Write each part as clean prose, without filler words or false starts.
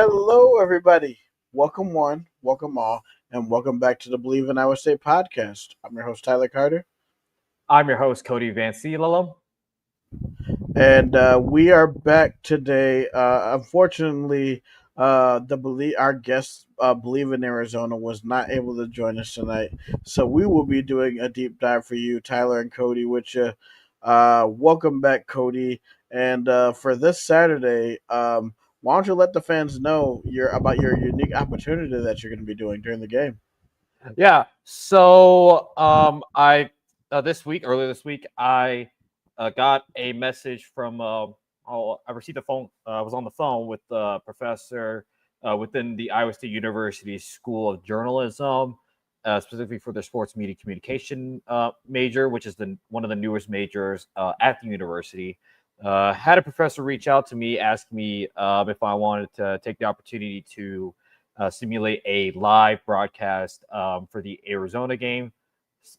Hello, everybody. Welcome one, welcome all, and welcome back to the Believe in Iowa State podcast. I'm your host, Tyler Carter, I'm your host, Cody Van Cielo. and we are back today. Unfortunately, our guest, Believe in Arizona, was not able to join us tonight, so we will be doing a deep dive for you, Tyler and Cody. With you, welcome back, Cody. And for this Saturday, why don't you let the fans know about your unique opportunity that you're going to be doing during the game? Yeah. I earlier this week, I got a message from. I received a phone. I was on the phone with the professor within the Iowa State University School of Journalism, specifically for their sports media communication major, which is one of the newest majors at the university. Had a professor reach out to me, ask me if I wanted to take the opportunity to simulate a live broadcast for the Arizona game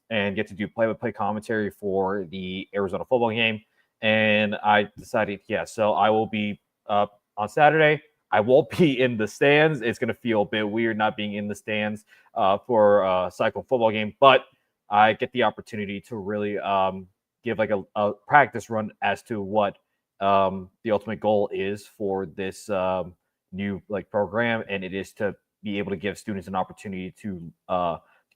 and get to do play-by-play commentary for the Arizona football game. And I decided, yeah, so I will be on Saturday. I won't be in the stands. It's going to feel a bit weird not being in the stands for a cycle football game, but I get the opportunity to really give like a practice run as to what the ultimate goal is for this new like program, and it is to be able to give students an opportunity to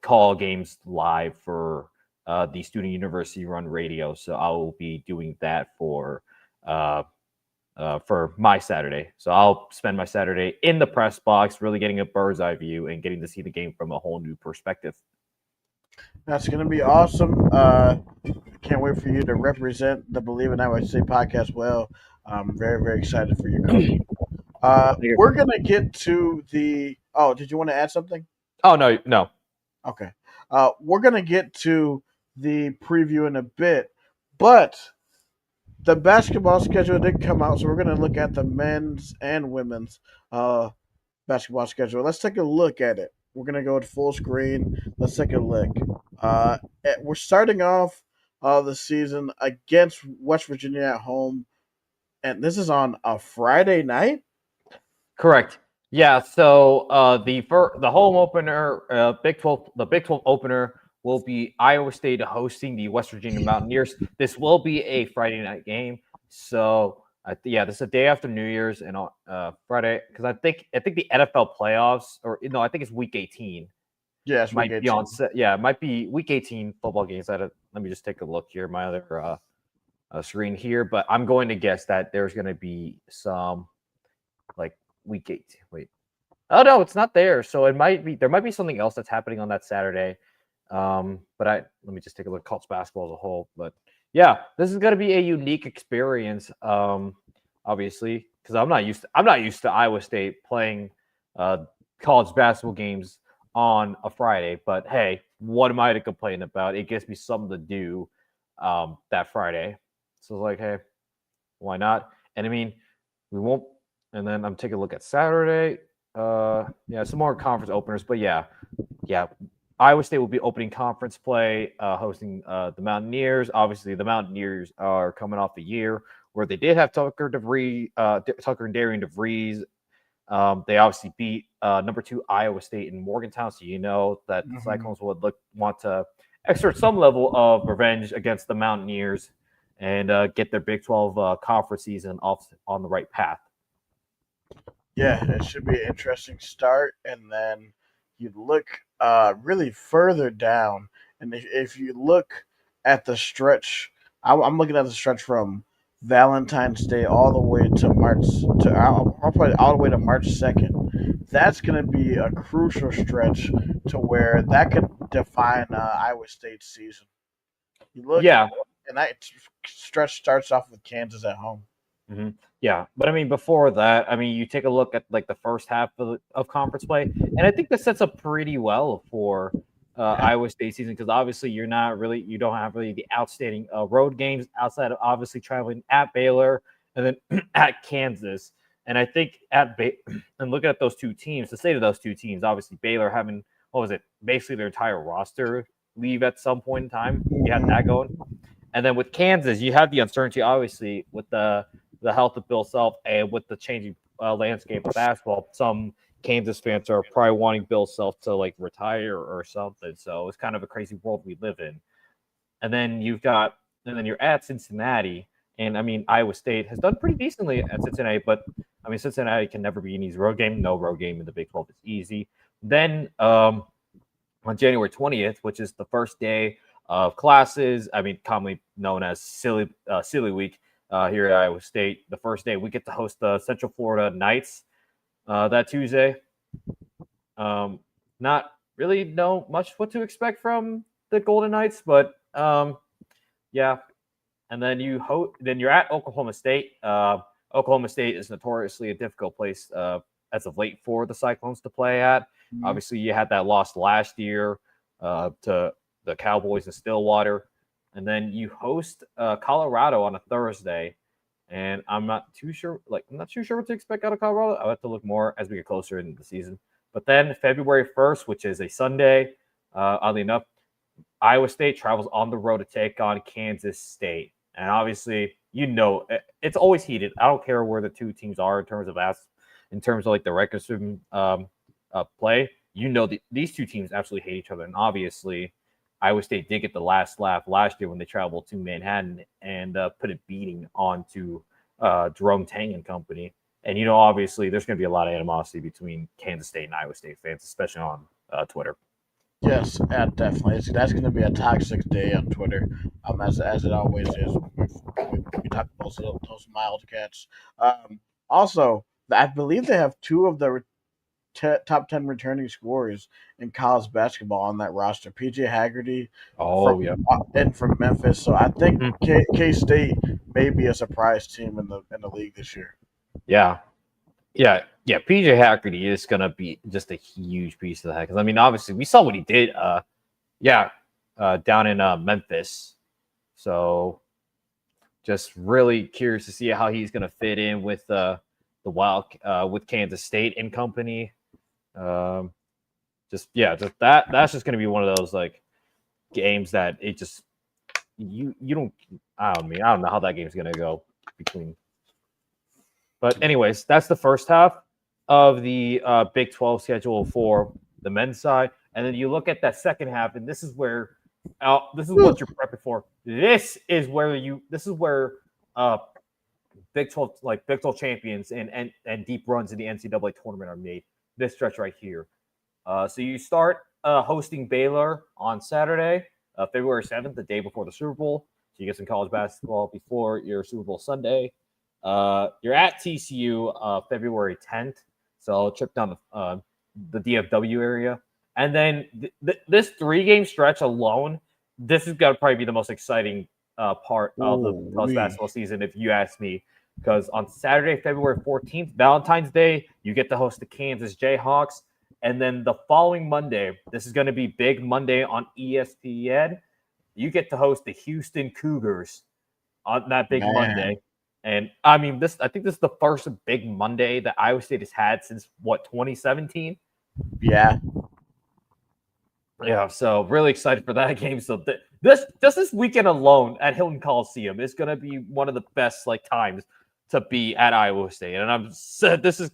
call games live for the student university run radio. So I will be doing that for my Saturday. So I'll spend my Saturday in the press box, really getting a bird's eye view and getting to see the game from a whole new perspective. That's going to be awesome. Can't wait for you to represent the Believe in Iowa State podcast well. I'm very, very excited for you, Cody. We're going to get to the. Oh, did you want to add something? Oh, no. Okay. We're going to get to the preview in a bit, but the basketball schedule did come out, so we're going to look at the men's and women's basketball schedule. Let's take a look at it. We're going to go to full screen. Let's take a look. We're starting off the season against West Virginia at home, and this is on a Friday night. Correct. Yeah. So the home opener, the Big 12 opener will be Iowa State hosting the West Virginia Mountaineers. This will be a Friday night game. So this is a day after New Year's and Friday, because I think the NFL playoffs, or no, I think it's Week 18. Yeah, it's might Week be 18. on set. Yeah, it might be Week 18 football games. Let me just take a look here. My other screen here, but I'm going to guess that there's going to be some like Week 18. Wait. Oh no, it's not there. So there might be something else that's happening on that Saturday. But let me just take a look at college basketball as a whole. But yeah, this is gonna be a unique experience. Obviously, because I'm not used to Iowa State playing college basketball games on a Friday. But hey, what am I to complain about? It gives me something to do that Friday. So it's like, hey, why not? And I mean, we won't. And then I'm taking a look at Saturday. Some more conference openers, but yeah. Iowa State will be opening conference play, hosting the Mountaineers. Obviously, the Mountaineers are coming off a year where they did have Tucker and Darian DeVries. They obviously beat number 2 Iowa State in Morgantown, so you know that the Cyclones would want to exert some level of revenge against the Mountaineers and get their Big 12 conference season off on the right path. Yeah, it should be an interesting start, and then you look really further down, and if you look at the stretch, I'm looking at the stretch from Valentine's Day all the way to March to I'll put it all the way to March 2nd. That's going to be a crucial stretch to where that could define Iowa State's season. You look, Yeah. and that stretch starts off with Kansas at home. Mm-hmm. Yeah, but I mean, before that, I mean, you take a look at like the first half of conference play, and I think this sets up pretty well for Iowa State season, because obviously you don't have really the outstanding road games outside of obviously traveling at Baylor and then at Kansas. And I think and looking at those two teams, the state of those two teams, obviously Baylor having basically their entire roster leave at some point in time. You had that going, and then with Kansas, you have the uncertainty obviously with the health of Bill Self and with the changing landscape of basketball. Some Kansas fans are probably wanting Bill Self to like retire or something. So it's kind of a crazy world we live in. And then you're at Cincinnati, and I mean Iowa State has done pretty decently at Cincinnati, but I mean Cincinnati can never be an easy road game. No road game in the Big 12 is easy. Then on January 20th, which is the first day of classes, I mean commonly known as silly week here at Iowa State. The first day we get to host the Central Florida Knights that Tuesday. Not really know much what to expect from the Golden Knights, but yeah. And then then you're at Oklahoma State. Oklahoma State is notoriously a difficult place as of late for the Cyclones to play at. Mm-hmm. Obviously, you had that loss last year to the Cowboys in Stillwater, and then you host Colorado on a Thursday. And I'm not too sure what to expect out of Colorado. I'll have to look more as we get closer in the season. But then February 1st, which is a Sunday, oddly enough, Iowa State travels on the road to take on Kansas State. And obviously, it's always heated. I don't care where the two teams are in terms of like the record play. These two teams absolutely hate each other. And obviously, Iowa State did get the last laugh last year when they traveled to Manhattan and put a beating onto Jerome Tang and company. And obviously, there's going to be a lot of animosity between Kansas State and Iowa State fans, especially on Twitter. Yes, definitely. That's going to be a toxic day on Twitter, as it always is. We talk about those Wildcats. Also, I believe they have two of the top 10 returning scorers in college basketball on that roster. PJ Haggerty from Oh yeah. and from Memphis. So I think Mhm. K State may be a surprise team in the league this year. Yeah. Yeah. PJ Hackerty is gonna be just a huge piece of that because I mean, obviously, we saw what he did. Down in Memphis. So, just really curious to see how he's gonna fit in with the Wild with Kansas State and company. Um, just that. That's just gonna be one of those like games that it just you don't. I don't know how that game's gonna go between. But anyways, that's the first half of the Big 12 schedule for the men's side, and then you look at that second half, and this is what you're prepping for. This is where Big 12 champions and deep runs in the NCAA tournament are made. This stretch right here. So you start hosting Baylor on Saturday, February 7th, the day before the Super Bowl. So you get some college basketball before your Super Bowl Sunday. You're at TCU February 10th, so trip down the DFW area, and then this 3-game stretch alone, this is gonna probably be the most exciting part of the college basketball season, if you ask me. Because on Saturday, February 14th, Valentine's Day, you get to host the Kansas Jayhawks, and then the following Monday, this is going to be Big Monday on ESPN. You get to host the Houston Cougars on that Big Man, Monday. And I mean, I think this is the first Big Monday that Iowa State has had since 2017. yeah. Yeah, so really excited for that game. So this weekend alone at Hilton Coliseum is going to be one of the best times to be at Iowa State. And I'm said this is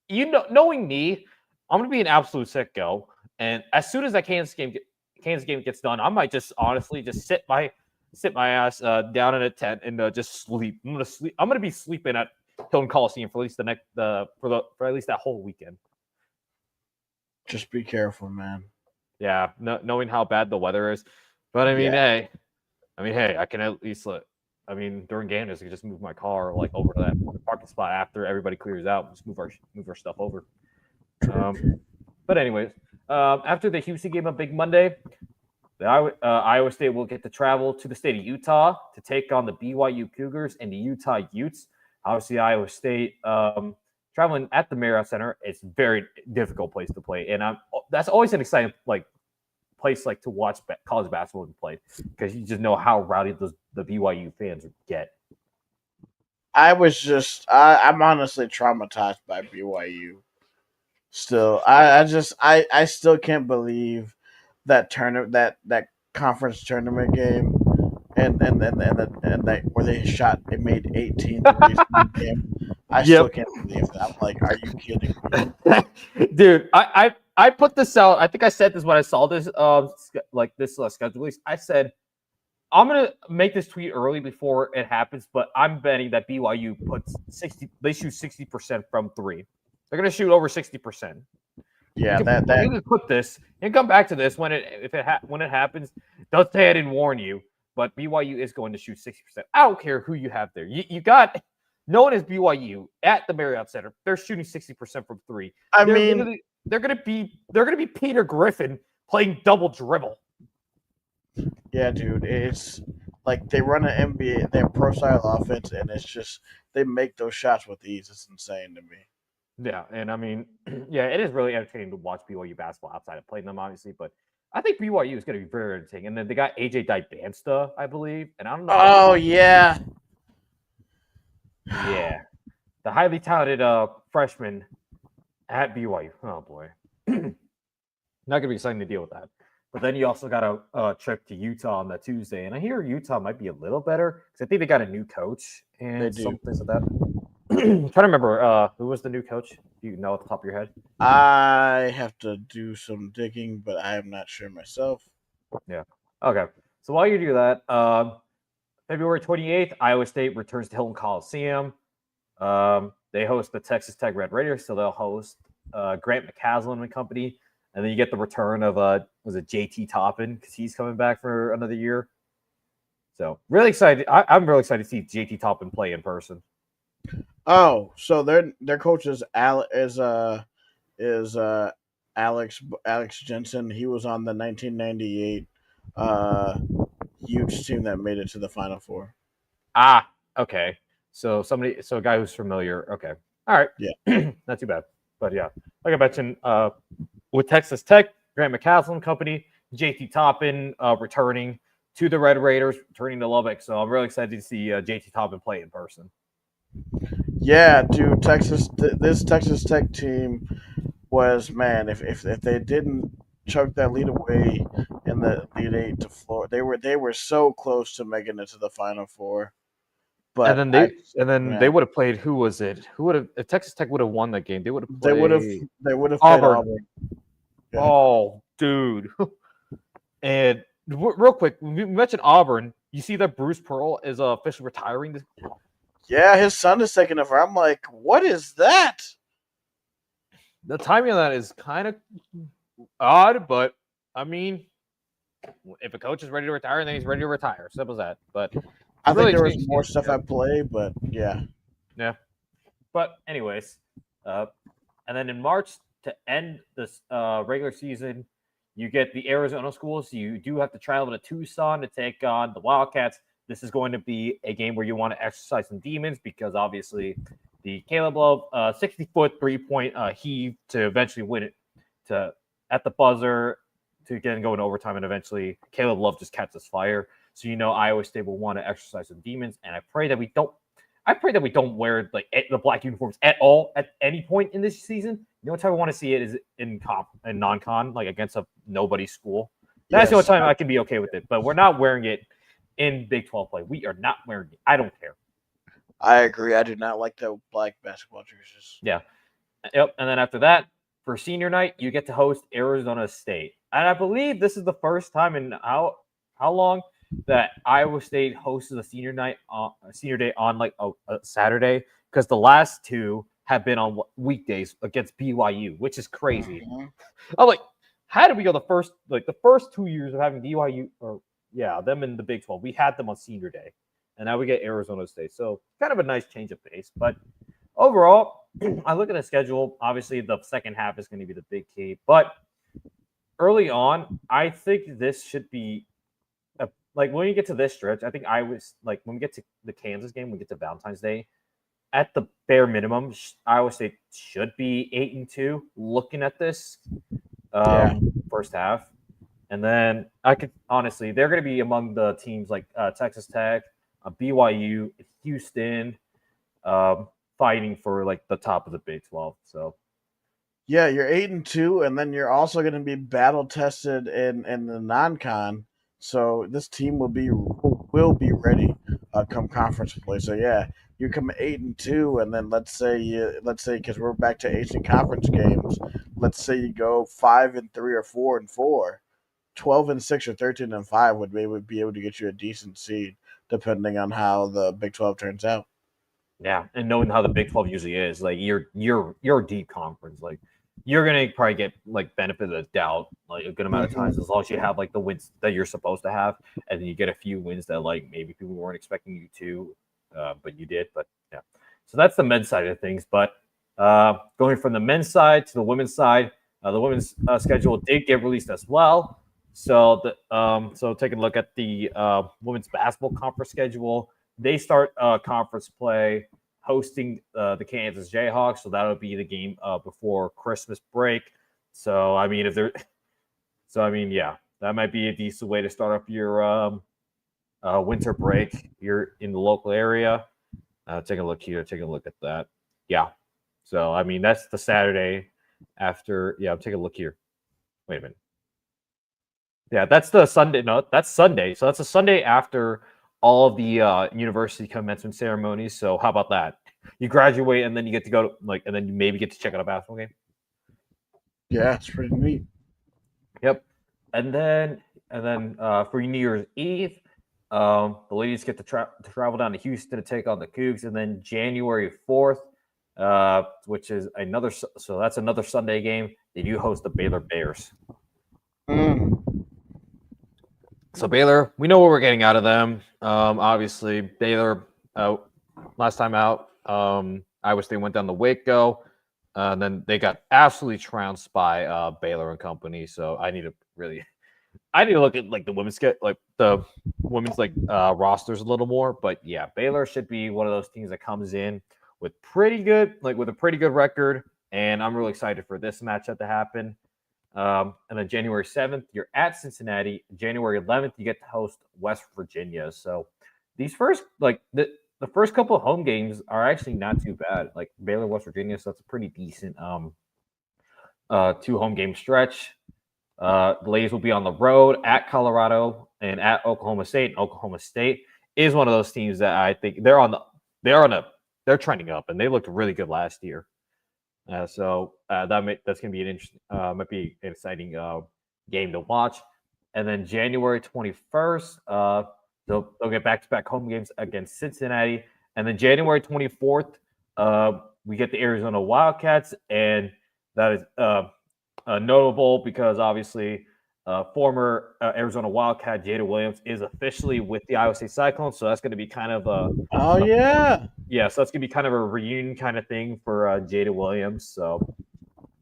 knowing me, I'm going to be an absolute sicko. And as soon as that Kansas game gets done, I might just honestly just sit my ass down in a tent and just sleep. I'm gonna be sleeping at Hilton Coliseum for at least for at least that whole weekend. Just be careful, man. Yeah, knowing how bad the weather is, but I mean, hey, I can at least during game days, I can just move my car over to that parking spot after everybody clears out. Just move our stuff over. But anyways, after the Houston game on Big Monday, Iowa State will get to travel to the state of Utah to take on the BYU Cougars and the Utah Utes. Obviously, Iowa State traveling at the Marriott Center. It's a very difficult place to play, and that's always an exciting place to watch college basketball play because you just know how rowdy the BYU fans get. I'm honestly traumatized by BYU. Still, I still can't believe that that conference tournament game and that where they made 18 threes in the game. I still Yep. can't believe that. I'm like, are you kidding me? Dude, I put this out. I think I said this when I saw this like this schedule release. I said I'm gonna make this tweet early before it happens, but I'm betting that BYU puts 60. They shoot 60% from three. They're gonna shoot over 60%. Yeah, that You can put this and come back to this when when it happens. Don't say I didn't warn you, but BYU is going to shoot 60%. I don't care who you have there. You got no one is BYU at the Marriott Center. They're shooting 60% from three. I They're mean, literally they're gonna be Peter Griffin playing double dribble. yeah, dude, it's like they run an NBA, they have pro style offense, and it's just they make those shots with ease. It's insane to me. Yeah, and I mean, yeah, it is really entertaining to watch BYU basketball outside of playing them, obviously. But I think BYU is going to be very entertaining. And then they got AJ Dibansta, I believe, and I don't know. Oh yeah, Yeah, the highly talented freshman at BYU. Oh boy, not gonna be exciting to deal with that. But then you also got a trip to Utah on that Tuesday, and I hear Utah might be a little better because I think they got a new coach they and do. some things like that. I'm trying to remember who was the new coach. Do you know off the top of your head? I have to do some digging, but I am not sure myself. Yeah. Okay. So while you do that, February 28th, Iowa State returns to Hilton Coliseum. They host the Texas Tech Red Raiders, so they'll host Grant McCaslin and company. And then you get the return of was it JT Toppin because he's coming back for another year. So really excited. I'm really excited to see JT Toppin play in person. Oh, so their coach is is Alex Jensen. He was on the 1998 uh, huge team that made it to the Final Four. Ah, okay. So a guy who's familiar. Okay, all right, Yeah. not too bad. But yeah, like I mentioned, with Texas Tech, Grant McCaslin company, JT Toppin returning to the Red Raiders, returning to Lubbock. So I'm really excited to see JT Toppin play in person. Yeah, dude, this Texas Tech team was, man. If they didn't choke that lead away in the lead eight to Florida, they were so close to making it to the Final Four. And But then they man, would have played. Who was it? Who would have? If Texas Tech would have won that game, they would have they would have played they would have played Auburn. Auburn. Yeah. Oh, dude. And real quick, we mentioned Auburn. You see that Bruce Pearl is officially retiring. Yeah, his son is taking over. I'm like, what is that? The timing of that is kind of odd, but I mean, if a coach is ready to retire, then he's ready to retire. Simple as that. But I think really there was changed. more stuff Yeah. at play, but yeah. Yeah. But anyways, and then in March to end this regular season, you get the Arizona schools. You do have to travel to Tucson to take on the Wildcats. This is going to be a game where you want to exercise some demons because obviously the Caleb Love 60-foot 3-point heave to eventually win it to at the buzzer to again go into overtime and eventually Caleb Love just catches fire. So you know Iowa State will want to exercise some demons, and I pray that we don't wear like the black uniforms at all at any point in this season. The only time I want to see it is in comp and non-con, like against a nobody school. That's the only Yes, time I can be okay with it. But we're not wearing it in Big 12 play. We are not wearing it. I don't care. I agree. I do not like the black basketball jerseys. Yeah. Yep. And then after that, for senior night, you get to host Arizona State. And I believe this is the first time in how long that Iowa State hosts a senior night on senior day on like a Saturday because the last two have been on weekdays against BYU, which is crazy. Mm-hmm. I'm like, how did we go the first 2 years of having BYU or them in the Big 12? We had them on senior day, and now we get Arizona State. So kind of a nice change of pace. But overall, I look at the schedule. Obviously, the second half is going to be the big key, but early on, I think this should be like when you get to this stretch, I think I was like when we get to the Kansas game, we get to Valentine's Day. At the bare minimum, Iowa State should be 8-2. Looking at this first half, and then I could honestly, they're going to be among the teams like Texas Tech, BYU, Houston, fighting for like the top of the Big 12. So Yeah, you're 8-2, and then you're also going to be battle tested in the non-con. So this team will be ready come conference play. So yeah, you come 8-2, and then let's say because we're back to Asian Conference games, let's say you go 5-3 or 4-4. 12-6 or 13-5 would be able to get you a decent seed, depending on how the Big 12 turns out. Yeah, and knowing how the Big 12 usually is, like you're a deep conference, like you're gonna probably get like benefit of the doubt like a good amount of Hmm. times as long as you have like the wins that you're supposed to have, and then you get a few wins that like maybe people weren't expecting you to, but you did. But yeah, so that's the men's side of things. But going from the men's side to the women's schedule did get released as well. So taking a look at the women's basketball conference schedule, they start conference play hosting the Kansas Jayhawks, so that'll be the game before Christmas break. So I mean, if there, so I mean, yeah, that might be a decent way to start up your winter break. You're in the local area. Take a look here. Take a look at that. Yeah. So I mean, that's the Saturday after. Yeah, take a look here. Wait a minute. Yeah, that's the Sunday. No, that's Sunday. So that's a Sunday after all of the university commencement ceremonies. So how about that? You graduate and then you get to go to like, and then you maybe get to check out a basketball game. Yeah, it's pretty neat. Yep. And then for New Year's Eve, the ladies get to travel down to Houston to take on the Cougs, and then January 4th, which is so that's another Sunday game. They do host the Baylor Bears. Mm. So Baylor, we know what we're getting out of them. Obviously, Baylor last time out, Iowa State went down the Waco, and then they got absolutely trounced by Baylor and company. So I need to look at like the women's like rosters a little more. But yeah, Baylor should be one of those teams that comes in with with a pretty good record, and I'm really excited for this matchup to happen. And then January 7th, you're at Cincinnati. January 11th, you get to host West Virginia. So these the first couple of home games are actually not too bad. Like Baylor, West Virginia, so that's a pretty decent two home game stretch. The ladies will be on the road at Colorado and at Oklahoma State. And Oklahoma State is one of those teams that I think they're trending up, and they looked really good last year. That's going to be an interesting, might be an exciting game to watch. And then January 21st, they'll get back-to-back home games against Cincinnati. And then January 24th, we get the Arizona Wildcats, and that is notable because obviously former Arizona Wildcat Jada Williams is officially with the Iowa State Cyclones, so that's going to be kind of Oh yeah. yeah, so that's gonna be kind of a reunion kind of thing for Jada Williams. So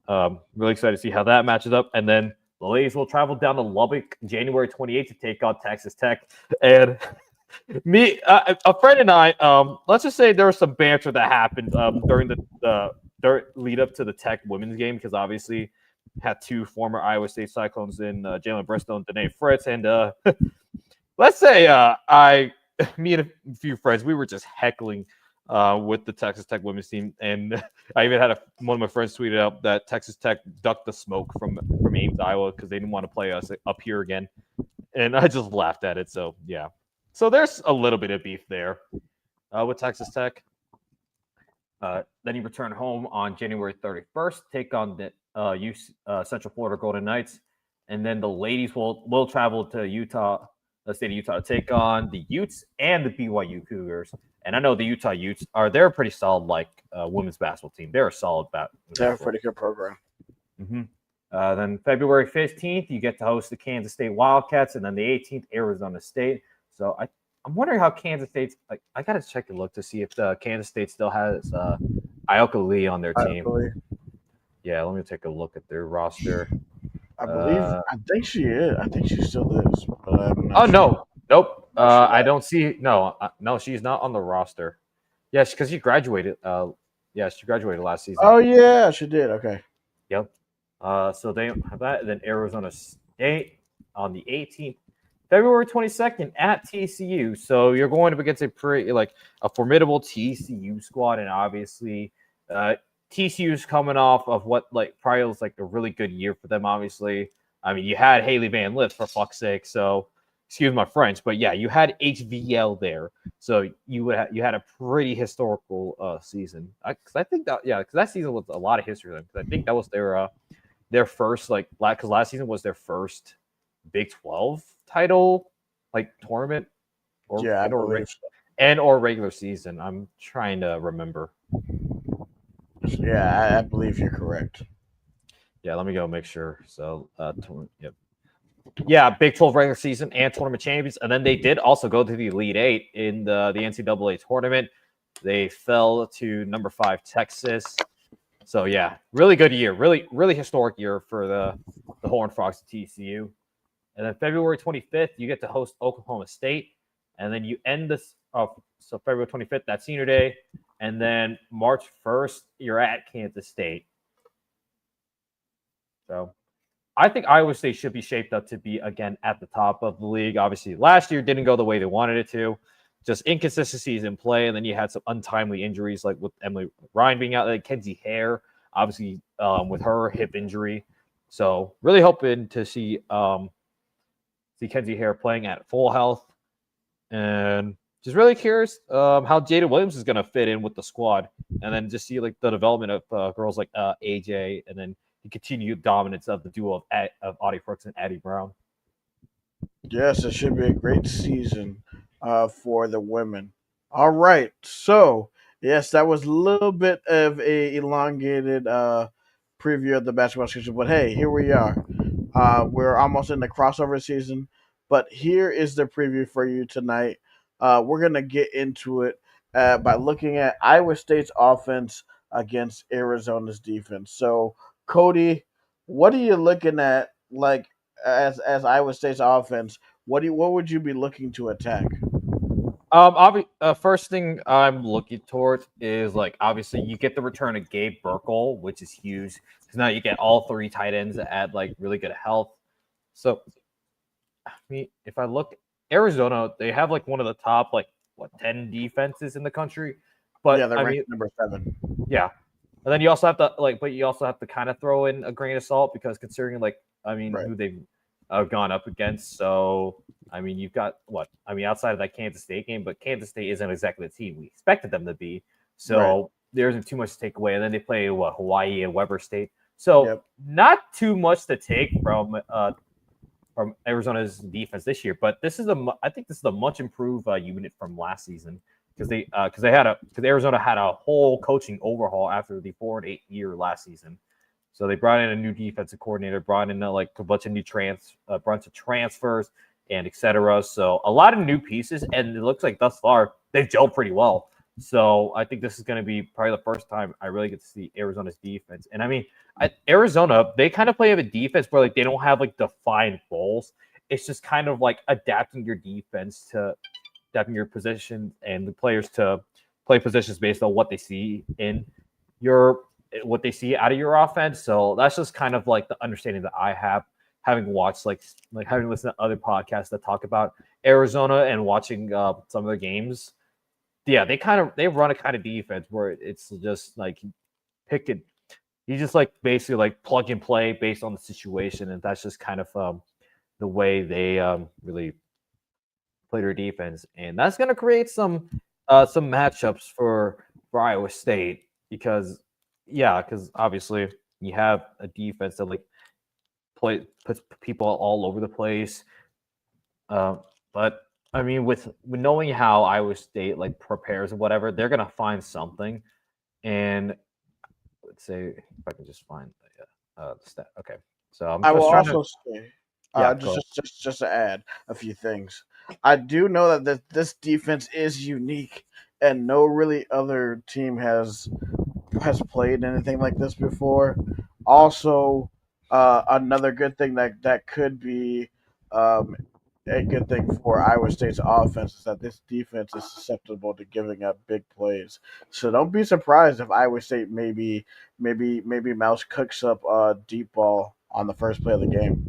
really excited to see how that matches up. And then the ladies will travel down to Lubbock January 28th to take on Texas Tech. And a friend and I, let's just say there was some banter that happened during the lead up to the Tech women's game because obviously had two former Iowa State Cyclones in Jalen Bristow and Danae Fritz. And let's say me and a few friends, we were just heckling with the Texas Tech women's team, and I even had one of my friends tweeted out that Texas Tech ducked the smoke from Ames, Iowa, because they didn't want to play us up here again, and I just laughed at it. So yeah, so there's a little bit of beef there with Texas Tech. Then you return home on January 31st, take on the Central Florida Golden Knights, and then the ladies will travel to Utah, the state of Utah, to take on the Utes and the BYU Cougars. And I know the Utah Utes they're a pretty solid women's basketball team. They're a solid They're a pretty good program. Mm-hmm. Then February 15th, you get to host the Kansas State Wildcats, and then the 18th, Arizona State. So I'm wondering how Kansas State's like. I gotta check a look to see if Kansas State still has Ioka Lee on their team. Yeah, let me take a look at their roster. I think she is. I think she still is. But I'm Oh not sure. no, nope. Not sure I don't see. No, she's not on the roster. Yes, because she graduated. Yeah, she graduated last season. Oh yeah, she did. Okay. Yep. So they have that. Then Arizona State on the 18th, February 22nd at TCU. So you're going up against a formidable TCU squad, and obviously TCU's coming off of what probably was a really good year for them. Obviously, I mean you had Haley Van Lith for fuck's sake. So excuse my French, but yeah, you had HVL there, so you had a pretty historical season. Because I think that because that season was a lot of history. Because I think that was their first because last season was their first Big 12 title tournament or Yeah, I and or believe so. and or regular season. I'm trying to remember. Yeah, I believe you're correct. Yeah, let me go make sure. So, yep. Yeah, Big 12 regular season and tournament champions. And then they did also go to the Elite Eight in the NCAA tournament. They fell to number 5 Texas. So yeah, really good year. Really, really historic year for the Horned Frogs at TCU. And then February 25th, you get to host Oklahoma State. And then you end this so February 25th, that's senior day. And then March 1st, you're at Kansas State. So I think Iowa State should be shaped up to be again at the top of the league. Obviously, last year didn't go the way they wanted it to. Just inconsistencies in play, and then you had some untimely injuries, like with Emily Ryan being out, like Kenzie Hare, obviously with her hip injury. So really hoping to see Kenzie Hare playing at full health, and just really curious how Jada Williams is going to fit in with the squad, and then just see like the development of girls like AJ, and then the continued dominance of the duo of Audie Brooks and Addie Brown. Yes, it should be a great season for the women. All right. So, yes, that was a little bit of a elongated preview of the basketball season, but hey, here we are. We're almost in the crossover season, but here is the preview for you tonight. We're going to get into it by looking at Iowa State's offense against Arizona's defense. So, Cody, what are you looking at like as Iowa State's offense? What would you be looking to attack? First thing I'm looking towards is like obviously you get the return of Gabe Burkle, which is huge because now you get all 3 tight ends at like really good health. So I mean, if I look Arizona, they have like one of the top 10 defenses in the country. Yeah, But they're I ranked mean, number 7. yeah. And then you also have to but you also have to kind of throw in a grain of salt because considering I mean Right. who they've gone up against. So I mean you've got what I mean outside of that Kansas State game, but Kansas State isn't exactly the team we expected them to be. Right. So there isn't too much to take away. And then they play Hawaii and Weber State. So Yep. not too much to take from Arizona's defense this year. But I think this is a much improved unit from last season because because Arizona had a whole coaching overhaul after the 4 and 8 year last season. So they brought in a new defensive coordinator, brought in a bunch of transfers and etc. So a lot of new pieces, and it looks like thus far they've gelled pretty well. So I think this is going to be probably the first time I really get to see Arizona's defense. And I mean, Arizona, they kind of play a defense where like they don't have like defined roles. It's just kind of like adapting your defense to adapting your position and the players to play positions based on what they see in your what they see out of your offense. So that's just kind of like the understanding that I have having watched like having listened to other podcasts that talk about Arizona and watching some of the games. Yeah, they run a kind of defense where it's just like pick it you just like basically like plug and play based on the situation, and that's just kind of the way they really play their defense, and that's going to create some matchups for Iowa State because obviously you have a defense that like puts people all over the place, uh, but I mean with knowing how Iowa State like prepares and whatever, they're going to find something, and let's say if I can just find the stat. Okay, so I'm I will just trying to. also say, Yeah, just, go ahead. just just just to add a few things. I do know that this defense is unique, and no really other team has played anything like this before. Also, another good thing that could be um, a good thing for Iowa State's offense is that this defense is susceptible to giving up big plays. So don't be surprised if Iowa State maybe Mouse cooks up a deep ball on the first play of the game.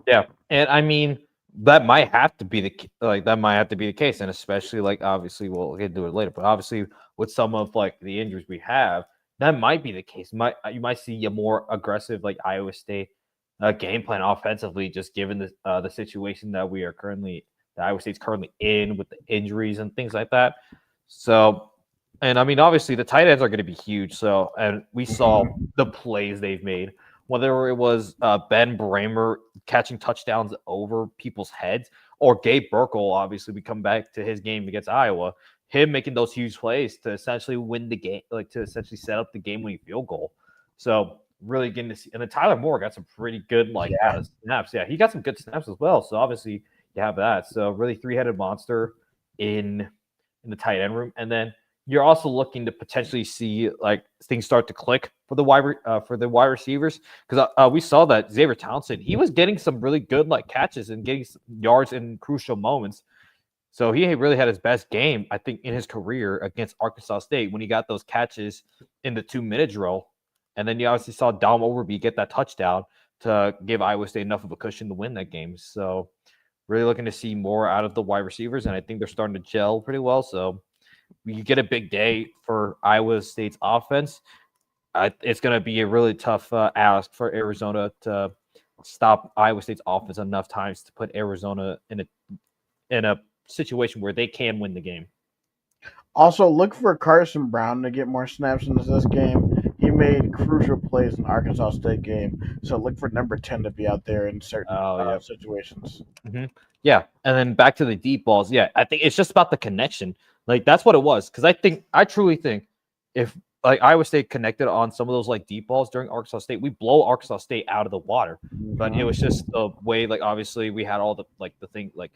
Yeah, and I mean that might have to be that might have to be the case, and especially like obviously we'll get to it later, but obviously with some of like the injuries we have, that might be the case. You might see a more aggressive like Iowa State game plan offensively, just given the situation that we are currently that Iowa State's currently in with the injuries and things like that. So, and I mean, obviously the tight ends are going to be huge. So, and we saw Mhm. the plays they've made, whether it was Ben Bramer catching touchdowns over people's heads, or Gabe Burkle. Obviously, we come back to his game against Iowa, him making those huge plays to essentially win the game, like to essentially set up the game-winning field goal. So really getting to see, and then Tyler Moore got some pretty good Yeah. snaps. Yeah, he got some good snaps as well. So obviously you have that. So really three-headed monster in the tight end room, and then you're also looking to potentially see like things start to click for the wide receivers because we saw that Xavier Townsend, he was getting some really good like catches and getting yards in crucial moments. So he really had his best game, I think, in his career against Arkansas State when he got those catches in the 2 minute drill. And then you obviously saw Dom Overby get that touchdown to give Iowa State enough of a cushion to win that game. So really looking to see more out of the wide receivers, and I think they're starting to gel pretty well. So you get a big day for Iowa State's offense. It's going to be a really tough ask for Arizona to stop Iowa State's offense enough times to put Arizona in a situation where they can win the game. Also, look for Carson Brown to get more snaps in this game. He made crucial plays in the Arkansas State game, so look for number 10 to be out there in certain Oh, yeah. situations. Mm-hmm. Yeah, and then back to the deep balls. Yeah, I think it's just about the connection. Like that's what it was. Because I truly think if like Iowa State connected on some of those like deep balls during Arkansas State, we blow Arkansas State out of the water. But it was Mhm. just the way. Like obviously we had all the like the thing like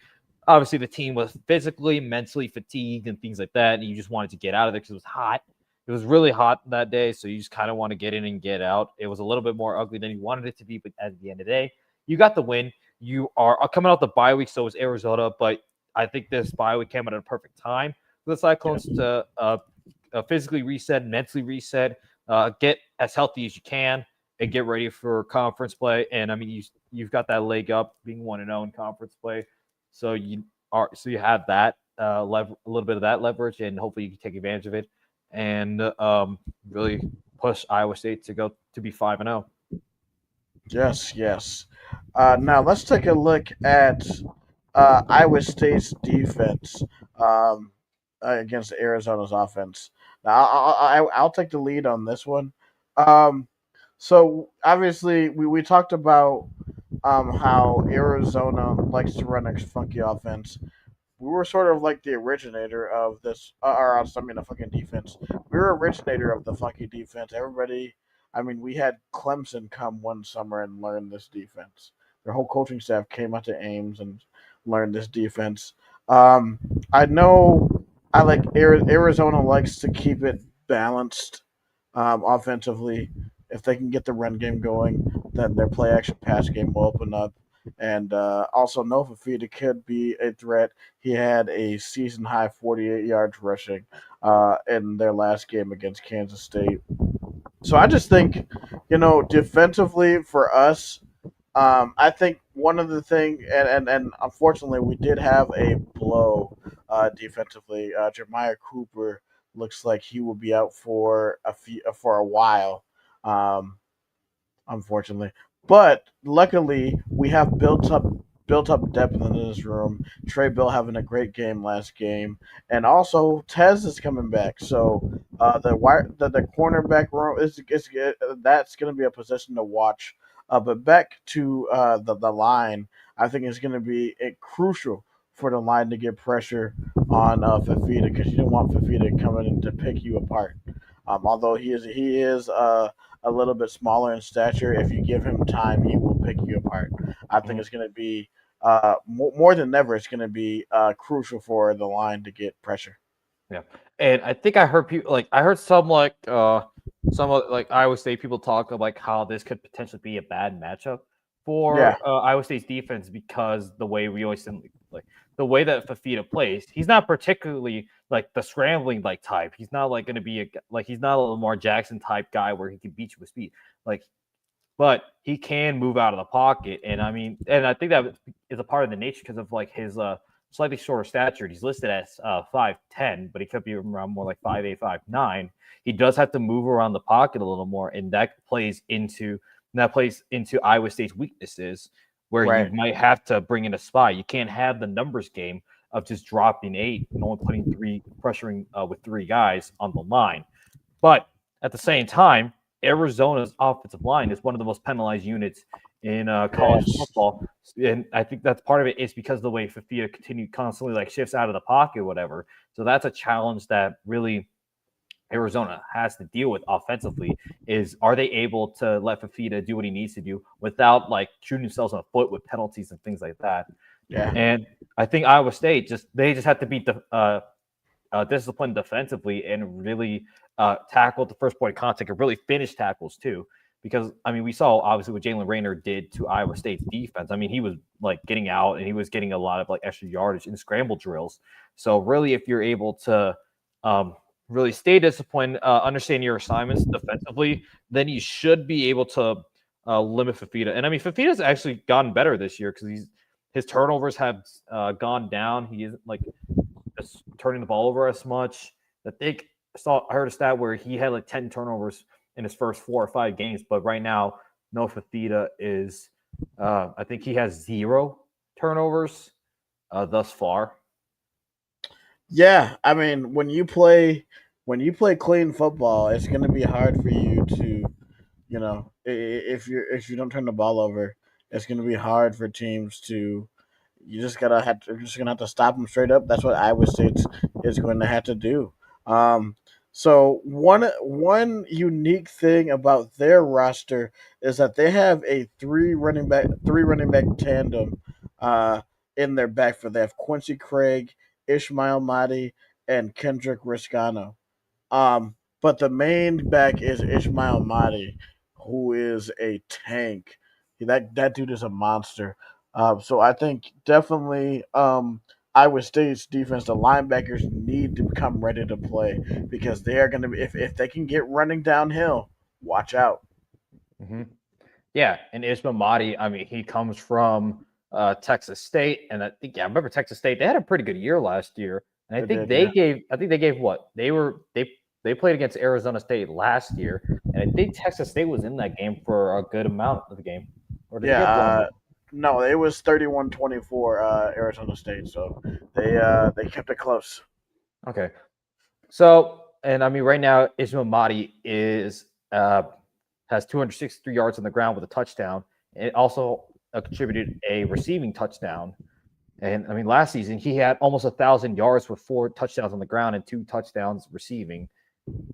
obviously the team was physically, mentally fatigued and things like that, and you just wanted to get out of there because it was hot. It was really hot that day, so you just kind of want to get in and get out. It was a little bit more ugly than you wanted it to be, but at the end of the day, you got the win. You are coming out the bye week, so is Arizona, but I think this bye week came at a perfect time for the Cyclones to physically reset, mentally reset, get as healthy as you can, and get ready for conference play. And I mean, you've got that leg up, being 1-0 in conference play, so you have that a little bit of that leverage, and hopefully you can take advantage of it, and really push Iowa State to go to be 5-0. Yes, yes. Now let's take a look at Iowa State's defense against Arizona's offense. Now I'll take the lead on this one. Um, so obviously we talked about how Arizona likes to run a funky offense. We were sort of like the originator of this, or I mean, the fucking defense. We were originator of the funky defense. Everybody, I mean, we had Clemson come one summer and learn this defense. Their whole coaching staff came out to Ames and learned this defense. Um, I know, I like Arizona likes to keep it balanced offensively. If they can get the run game going, then their play action pass game will open up. And also, Nova Fida could be a threat. He had a season high 48 yards rushing in their last game against Kansas State. So I just think, defensively for us, I think one of the thing, and unfortunately, we did have a blow defensively. Jeremiah Cooper looks like he will be out for a while. Um, unfortunately. But luckily, we have built up depth in this room. Trey Bill having a great game last game, and also Tez is coming back. So the cornerback room is that's going to be a position to watch. But back to the line, I think it's going to be crucial for the line to get pressure on Fafita because you don't want Fafita coming in to pick you apart. Although he is a little bit smaller in stature, if you give him time, he will pick you apart. I think Mhm. it's going to be more than ever. It's going to be crucial for the line to get pressure. Yeah, and I think I heard people like I heard some of like Iowa State people talk of like how this could potentially be a bad matchup Yeah, for Iowa State's defense because the way we always like the way that Fafita plays, he's not particularly like the scrambling like type. He's not like going to be like he's not a Lamar Jackson type guy where he can beat you with speed. Like but he can move out of the pocket. And I mean, and I think that is a part of the nature because of like his slightly shorter stature. He's listed as 5'10", but he could be around more like 5'8", 5'9". He does have to move around the pocket a little more, and that plays into Iowa State's weaknesses. where you Right. might have to bring in a spy. You can't have the numbers game of just dropping eight and only putting three, pressuring with three guys on the line. But at the same time, Arizona's offensive line is one of the most penalized units in college Yes. football, and I think that's part of it is because of the way Fafita continue constantly like shifts out of the pocket, or whatever. So that's a challenge that really Arizona has to deal with offensively. Is are they able to let Fafita do what he needs to do without like shooting themselves in the foot with penalties and things like that? Yeah. And I think Iowa State just have to beat the disciplined defensively and really tackle at the first point of contact and really finish tackles too. Because I mean, we saw obviously what Jalen Rayner did to Iowa State's defense. I mean, he was like getting out and he was getting a lot of like extra yardage in scramble drills. So really, if you're able to um, really stay disciplined, understand your assignments defensively, then you should be able to limit Fafita. And I mean, Fafita's actually gotten better this year because his turnovers have gone down. He isn't like just turning the ball over as much. I think I heard a stat where he had like 10 turnovers in his first 4 or 5 games, but right now Noah Fafita is I think he has 0 turnovers thus far. Yeah, I mean, when you play clean football, it's going to be hard for you to, if you don't turn the ball over, it's going to be hard for teams to. You're just gonna have to stop them straight up. That's what Iowa State is going to have to do. Um, so one unique thing about their roster is that they have a three running back tandem uh, in their backfield. They have Quincy Craig, Ishmael Mahdi, and Kendrick Riscano. But the main back is Ishmael Mahdi, who is a tank. That dude is a monster. So I think definitely Iowa State's defense, the linebackers need to come ready to play because they are going to be if they can get running downhill, watch out. Mm-hmm. Yeah, and Ismail Mahdi, I mean, he comes from Texas State, and I remember Texas State. They had a pretty good year last year, and They did, yeah, I think they gave what they played against Arizona State last year, and I think Texas State was in that game for a good amount of the game, or did they yeah. get blown out? No, it was 31-24 Arizona State, so they kept it close. Okay, so and I mean, right now Ismail Mahdi is has 263 yards on the ground with a touchdown, and it also contributed a receiving touchdown. And I mean, last season he had almost 1,000 yards with 4 touchdowns on the ground and 2 touchdowns receiving.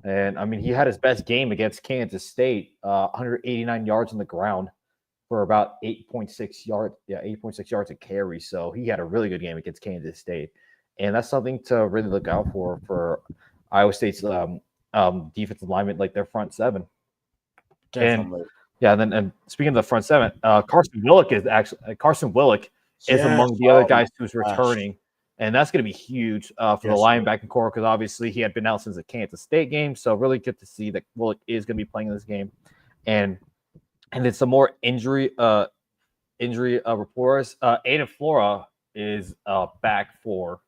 And I mean, he had his best game against Kansas State, 189 yards on the ground for about 8.6 yards. Yeah, 8.6 yards a carry. So he had a really good game against Kansas State, and that's something to really look out for Iowa State's defensive alignment, like their front seven. And Definitely. yeah, and speaking of the front seven, Carson Willick is Yes. among the other Oh my guys who's gosh. returning, and that's going to be huge for the Yes, it is. linebacking core because obviously he had been out since the Kansas State game. So really good to see that Willick is going to be playing in this game, and it's some more injury reports. Aiden Flora is back for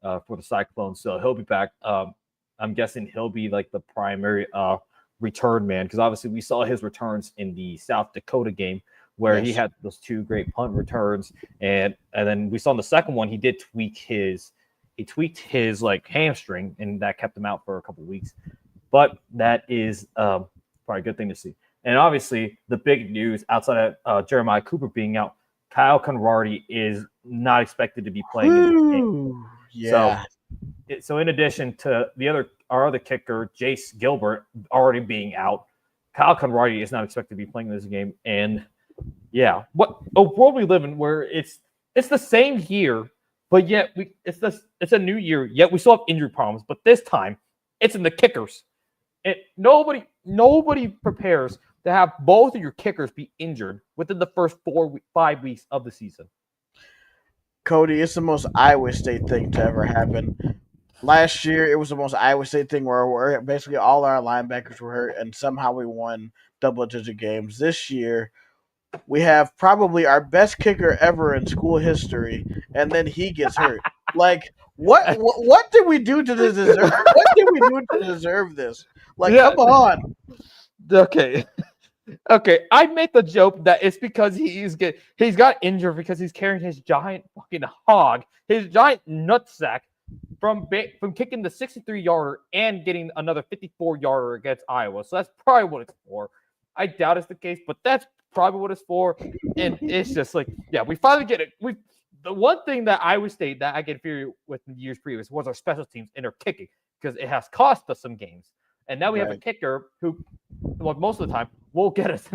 the Cyclones, so he'll be back. I'm guessing he'll be like the primary return man because obviously we saw his returns in the South Dakota game where he Yes. had those 2 great punt returns, and then we saw in the second one he tweaked his like hamstring, and that kept him out for a couple weeks. But that is probably a good thing to see. And obviously, the big news outside of Jeremiah Cooper being out, Kyle Conradi is not expected to be playing in this game. Whew. So Yeah. so in addition to our other kicker, Jace Gilbert, already being out, Kyle Conradi is not expected to be playing this game. And yeah, what a world we live in where it's the same year, but yet it's a new year, yet we still have injury problems. But this time, it's in the kickers. Nobody prepares to have both of your kickers be injured within the first 5 weeks of the season. Cody, it's the most Iowa State thing to ever happen. Last year, it was the most Iowa State thing where basically all our linebackers were hurt, and somehow we won double-digit games. This year, we have probably our best kicker ever in school history, and then he gets hurt. Like, what did we do to deserve? What did we do to deserve this? Like, Yeah. come on. Okay. Okay, I made the joke that it's because he's got injured because he's carrying his giant fucking hog, his giant nutsack from kicking the 63-yarder and getting another 54-yarder against Iowa. So that's probably what it's for. I doubt it's the case, but that's probably what it's for. And it's just like, yeah, we finally get it. We The one thing that Iowa State that I get inferior with in years previous was our special teams and our kicking because it has cost us some games. And now we have a Right. kicker who, well, most of the time, will get us,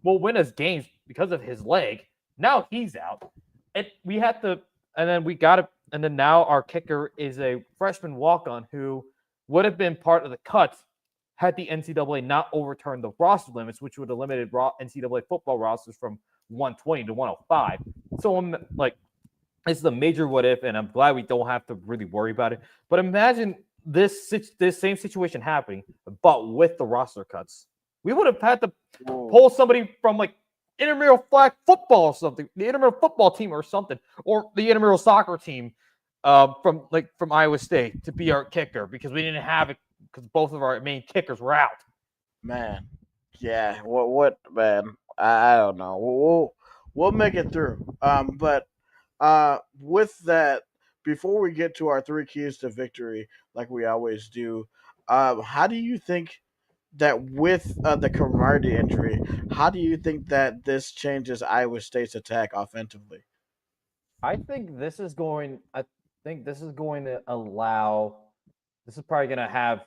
will win us games because of his leg. Now he's out, and we had to, and then we got it, and then now our kicker is a freshman walk-on who would have been part of the cuts had the NCAA not overturned the roster limits, which would have limited NCAA football rosters from 120 to 105. So I'm like, it's the major what if, and I'm glad we don't have to really worry about it. But imagine this same situation happening, but with the roster cuts. We would have had to Whoa. pull somebody from like intramural flag football or something, the intramural football team or something, or the intramural soccer team from Iowa State to be our kicker because we didn't have it because both of our main kickers were out. Man, yeah. What man? I don't know. We'll make it through. But with that, before we get to our three keys to victory, like we always do, how do you think that with the Camardi injury, how do you think that this changes Iowa State's attack offensively? I think this is going. I think this is going to allow. This is probably going to have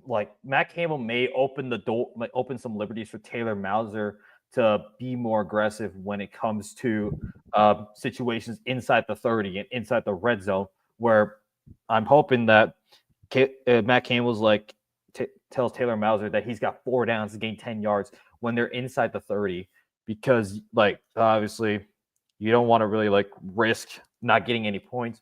like Matt Campbell may open the door, like open some liberties for Taylor Mauser to be more aggressive when it comes to situations inside the 30 and inside the red zone. Where I'm hoping that Matt Campbell's like tells Taylor Mauser that he's got 4 downs to gain 10 yards when they're inside the 30, because like obviously you don't want to really like risk not getting any points.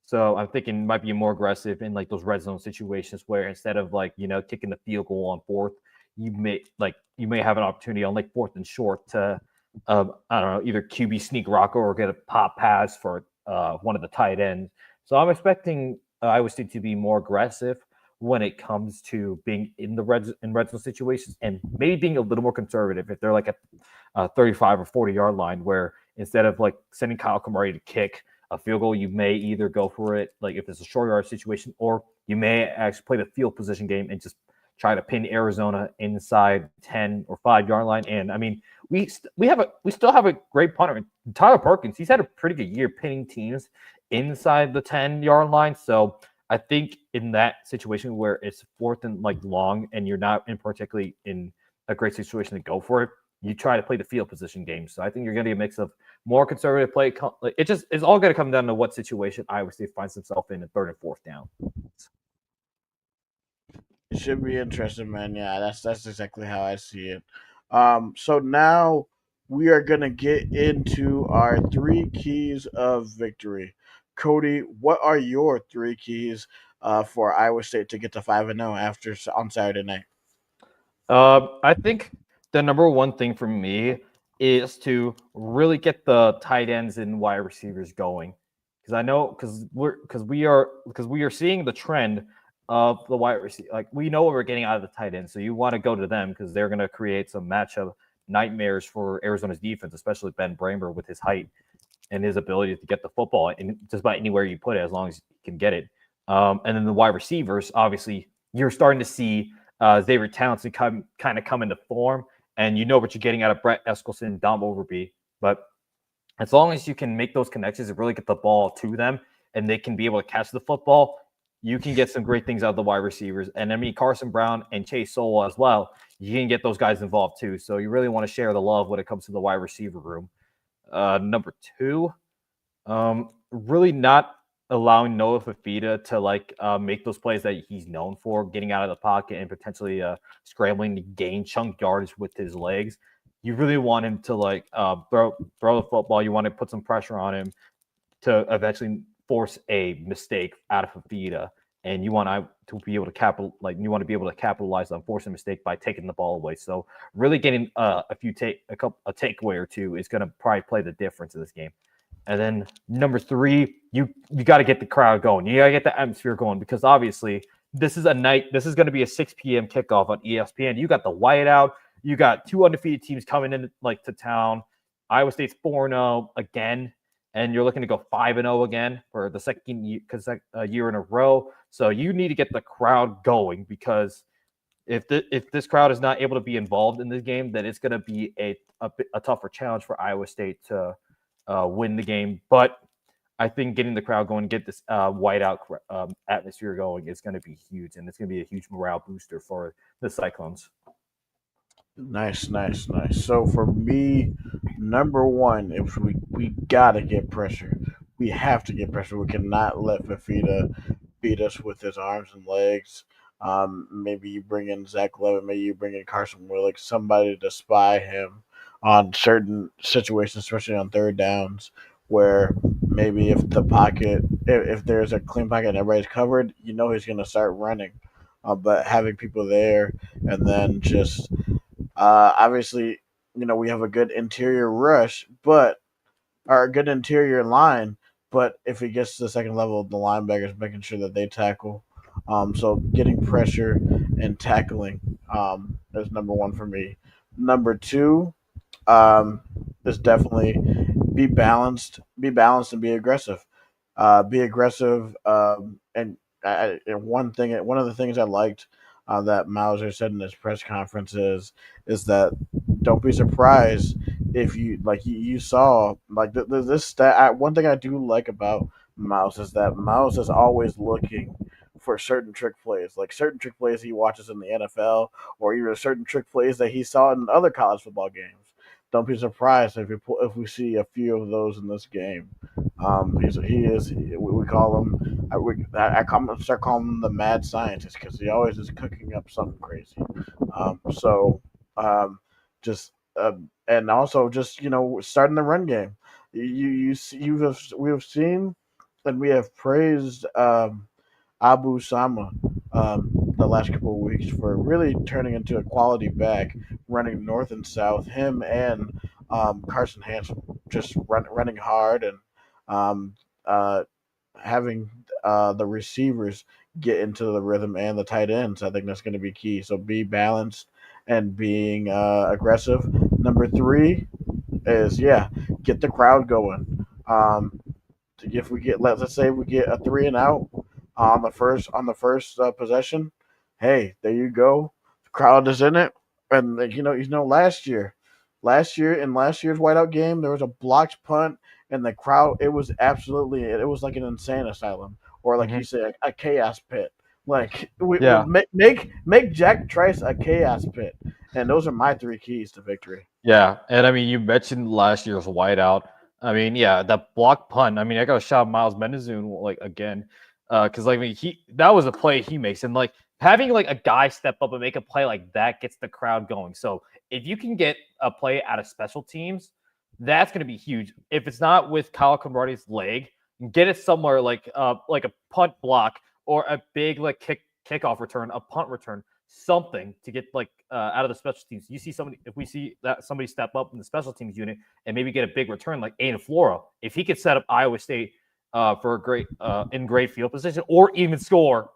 So I'm thinking might be more aggressive in like those red zone situations where instead of like, kicking the field goal on fourth, you may have an opportunity on like fourth and short to I don't know, either QB sneak rocker or get a pop pass for one of the tight ends. So I'm expecting Iowa State to be more aggressive when it comes to being in the red zone situations and maybe being a little more conservative if they're like a 35 or 40-yard line where instead of like sending Kyle Kamari to kick a field goal, you may either go for it, like if it's a short yard situation, or you may actually play the field position game and just try to pin Arizona inside 10 or 5-yard line. And I mean, we still have a great punter, Tyler Perkins. He's had a pretty good year pinning teams inside the 10-yard line. So I think in that situation where it's fourth and like long, and you're not in particularly in a great situation to go for it, you try to play the field position game. So I think you're going to get a mix of more conservative play. It's all going to come down to what situation Iowa State finds themselves in third and fourth down. It should be interesting, man. Yeah, that's exactly how I see it. So now we are gonna get into our three keys of victory. Cody, what are your three keys for Iowa State to get to 5-0 after on Saturday night? I think the number one thing for me is to really get the tight ends and wide receivers going, because I know because we are seeing the trend of the wide receiver. Like we know what we're getting out of the tight end, so you want to go to them because they're going to create some matchup nightmares for Arizona's defense, especially Ben Bramer with his height and his ability to get the football and just about anywhere you put it, as long as you can get it. And then the wide receivers, obviously, you're starting to see Xavier Townsend kind of come into form, and you know what you're getting out of Brett Eskelson, Dom Overby. But as long as you can make those connections and really get the ball to them, and they can be able to catch the football, you can get some great things out of the wide receivers. And I mean, Carson Brown and Chase Sowell as well, you can get those guys involved too. So you really want to share the love when it comes to the wide receiver room. Number two, really not allowing Noah Fafita to make those plays that he's known for, getting out of the pocket and potentially scrambling to gain chunk yardage with his legs. You really want him to throw the football. You want to put some pressure on him to eventually force a mistake out of Fafita, and you want to be able to capitalize on forcing a mistake by taking the ball away. So really getting a takeaway or two is going to probably play the difference in this game. And then number three, you got to get the crowd going. You got to get the atmosphere going, because obviously this is going to be a 6 p.m. kickoff on ESPN. You got the whiteout. You got two undefeated teams coming in like to town. Iowa State's 4-0 again, and you're looking to go 5-0 again for the second year in a row. So you need to get the crowd going, because if this crowd is not able to be involved in this game, then it's going to be a tougher challenge for Iowa State to win the game. But I think getting the crowd going, get this whiteout atmosphere going is going to be huge, and it's going to be a huge morale booster for the Cyclones. Nice, nice, nice. So for me, number one, if we gotta get pressure, we have to get pressure. We cannot let Fafita beat us with his arms and legs. Maybe you bring in Zach Levin, maybe you bring in Carson Willick, somebody to spy him on certain situations, especially on third downs, where maybe if the pocket, if there's a clean pocket and everybody's covered, you know he's going to start running. But having people there, and then just obviously, we have a good interior rush, but or a good interior line. But if it gets to the second level, the linebackers making sure that they tackle. So getting pressure and tackling is number one for me. Number two is definitely be balanced, and be aggressive. Be aggressive, and one of the things I liked that Mauser said in his press conference is that don't be surprised if you saw like this stat. One thing I do like about Mouse is that Mouse is always looking for certain trick plays, like certain trick plays he watches in the NFL, or even certain trick plays that he saw in other college football games. Don't be surprised if we see a few of those in this game. He is we call him start calling him the mad scientist because he always is cooking up something crazy. So um, just and also just starting the run game. We have seen and we have praised Abu Sama the last couple of weeks for really turning into a quality back, running north and south. Him and Carson Hansen just running hard and um, uh, having the receivers get into the rhythm and the tight ends. I think that's going to be key. So be balanced and being aggressive. Number three is get the crowd going. If we get let's say we get a three and out on the first possession, hey, there you go. The crowd is in it, and last year in last year's whiteout game there was a blocked punt, and the crowd it was like an insane asylum, or like Mm-hmm. you said, a chaos pit. Like we Yeah, make Jack Trice a chaos pit, and those are my three keys to victory. yeah, and I mean, you mentioned last year's whiteout. I mean, yeah, that block punt. I mean, I got to shout Miles Menizun like again, because like I mean, he that was a play he makes, and like having like a guy step up and make a play like that gets the crowd going. So if you can get a play out of special teams, that's going to be huge. If it's not with Kyle Conradi's leg, get it somewhere like a punt block or a big like kickoff return, a punt return, something to get like out of the special teams. You see somebody, if we see that somebody step up in the special teams unit and maybe get a big return like Aiden Flora, if he could set up Iowa State for a great in great field position, or even score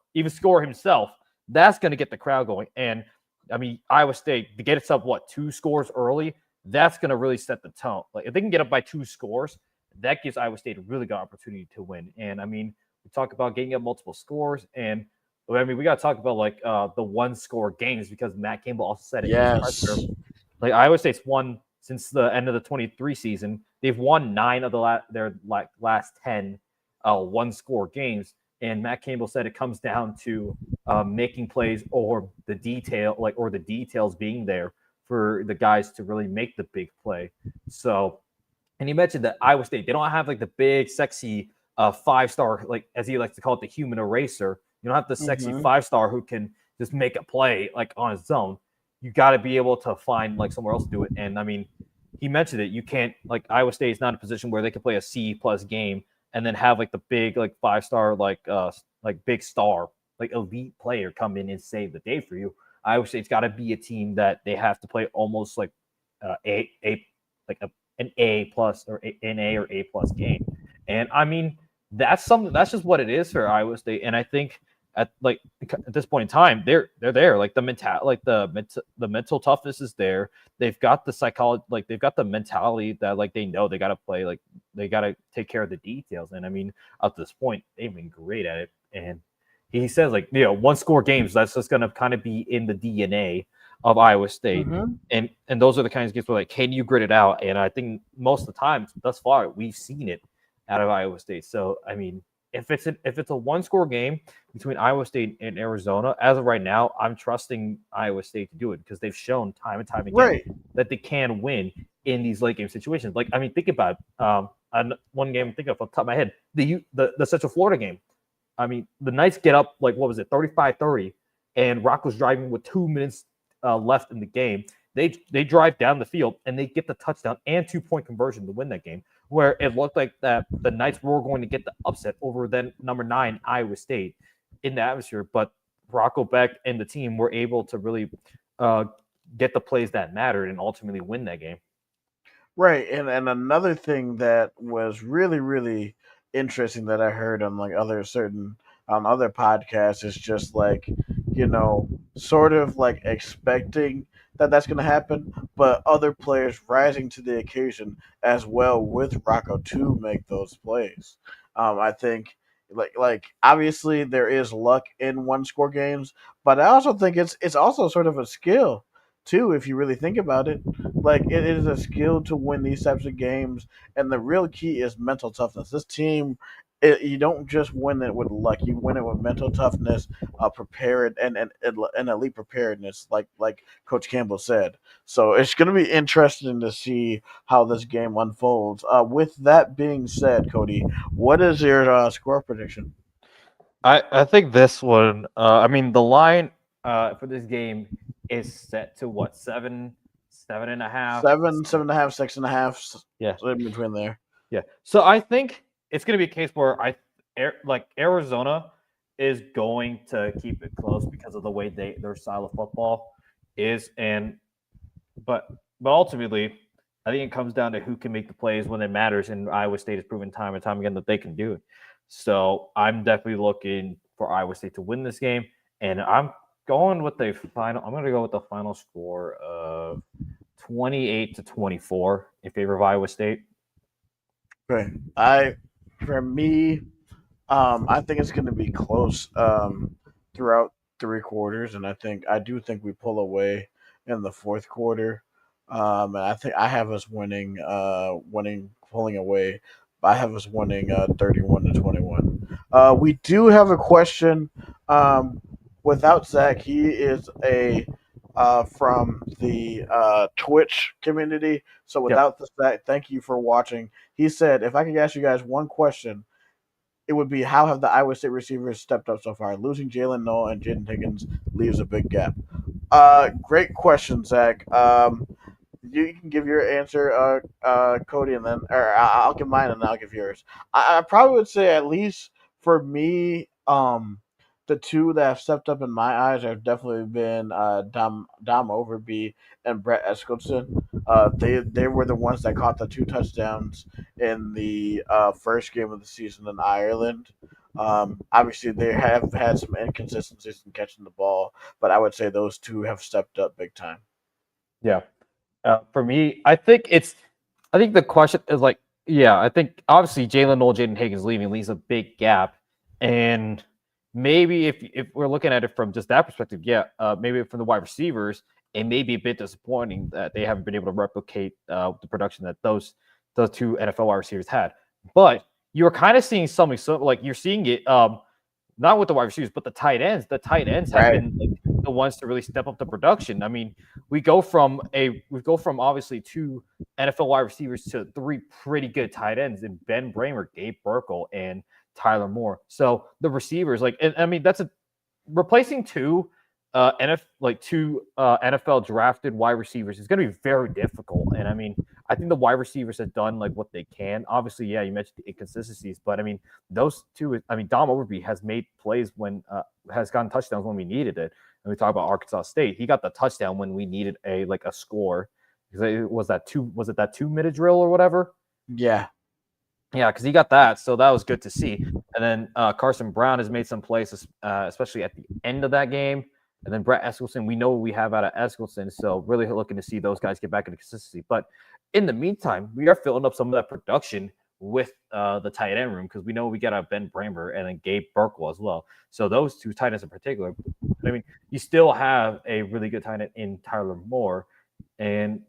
himself, that's going to get the crowd going. And I mean, Iowa State to get itself two scores early, that's going to really set the tone. Like if they can get up by 2 scores, that gives Iowa State a really good opportunity to win. And I mean, we talk about getting up multiple scores, and I mean, we got to talk about like the one score games, because Matt Campbell also said it in his presser. Yes. Like Iowa State's won since the end of the 23 season. They've won 9 of their last 10 one score games. And Matt Campbell said it comes down to making plays, or the details being there for the guys to really make the big play. So, and he mentioned that Iowa State, they don't have like the big, sexy 5-star, like as he likes to call it, the human eraser. You don't have the sexy Mm-hmm. 5-star who can just make a play like on his own. You got to be able to find like somewhere else to do it. And I mean, he mentioned it. You can't, like, Iowa State is not in a position where they can play a C plus game and then have like the big like 5-star like big star like elite player come in and save the day for you. Iowa State's got to be a team that they have to play almost like a like an A plus or an A or A plus game. And I mean, that's just what it is for Iowa State. And I think at this point in time, they're there. Like the mental toughness is there. They've got the psychology, like they've got the mentality that like they know they got to play, like they got to take care of the details. And I mean, up to this point, they've been great at it. And he says like one score games. That's just gonna kind of be in the DNA of Iowa State. Mm-hmm. And those are the kinds of games where like, can you grit it out? And I think most of the time thus far we've seen it out of Iowa State. So I mean, if it's a one score game between Iowa State and Arizona, as of right now, I'm trusting Iowa State to do it because they've shown time and time again Right. that they can win in these late game situations. Like I mean, think about one game. Think of off the top of my head, the Central Florida game. I mean, the Knights get up like what was it, 35-30, and Rocco's driving with 2 minutes left in the game. They drive down the field and they get the touchdown and 2-point conversion to win that game. Where it looked like that the Knights were going to get the upset over then number 9 Iowa State in the atmosphere, but Rocco Beck and the team were able to really uh, get the plays that mattered and ultimately win that game. Right, and another thing that was really really interesting that I heard on like other certain on other podcasts is just like sort of like expecting that that's going to happen, but other players rising to the occasion as well with Rocco to make those plays. I think like obviously there is luck in one score games, but I also think it's also sort of a skill too if you really think about it. Like it is a skill to win these types of games, and the real key is mental toughness. This team, you don't just win it with luck; you win it with mental toughness, prepared, and elite preparedness, like Coach Campbell said. So it's going to be interesting to see how this game unfolds. With that being said, Cody, what is your score prediction? I think this one. I mean, the line for this game is set to what, 7.5. Seven, 7.5, 6.5, Yeah, in between there. yeah. So I think it's going to be a case where like Arizona is going to keep it close because of the way their style of football is, and but but ultimately, I think it comes down to who can make the plays when it matters, and Iowa State has proven time and time again that they can do it. So I'm definitely looking for Iowa State to win this game, and I'm going to go with the final score of 28-24 in favor of Iowa State. Okay, for me, I think it's going to be close throughout 3 quarters, and I do think we pull away in the fourth quarter. And I think I have us pulling away. I have us winning 31-21. We do have a question. Without Zach, he is a from the Twitch community. So Yep. without the Zach, thank you for watching. He said, if I could ask you guys one question, it would be how have the Iowa State receivers stepped up so far? Losing Jalen Noel and Jaden Higgins leaves a big gap. Great question, Zach. You can give your answer, Cody, and then or I'll give mine and then I'll give yours. I probably would say at least for me, the two that have stepped up in my eyes have definitely been Dom Overby and Brett Eskildson. They were the ones that caught the 2 touchdowns in the first game of the season in Ireland. Obviously, they have had some inconsistencies in catching the ball, but I would say those two have stepped up big time. Yeah. For me, I think the question is like, yeah, I think obviously Jalen Noel, Jaden Higgins leaves a big gap, and maybe if we're looking at it from just that perspective, yeah, maybe from the wide receivers, it may be a bit disappointing that they haven't been able to replicate the production that those two NFL wide receivers had. But you're kind of seeing something so like you're seeing it not with the wide receivers, but the tight ends. The tight ends have Right. been like the ones to really step up the production. I mean, we go from obviously 2 NFL wide receivers to 3 pretty good tight ends in Ben Bramer, Gabe Burkle, and Tyler Moore. So the receivers, like, and, I mean, that's a replacing two NFL drafted wide receivers is going to be very difficult. And I mean, I think the wide receivers have done like what they can. Obviously, yeah, you mentioned the inconsistencies, but I mean, those two. I mean, Dom Overby has made plays when has gotten touchdowns when we needed it. And we talk about Arkansas State. He got the touchdown when we needed a score. Was it that 2-minute drill or whatever? Yeah. Yeah, because he got that, so that was good to see. And then Carson Brown has made some plays, especially at the end of that game. And then Brett Eskelson, we know what we have out of Eskelson, so really looking to see those guys get back into consistency. But in the meantime, we are filling up some of that production with the tight end room because we know we got Ben Bramber and then Gabe Burkle as well. So those two tight ends in particular. I mean, you still have a really good tight end in Tyler Moore, and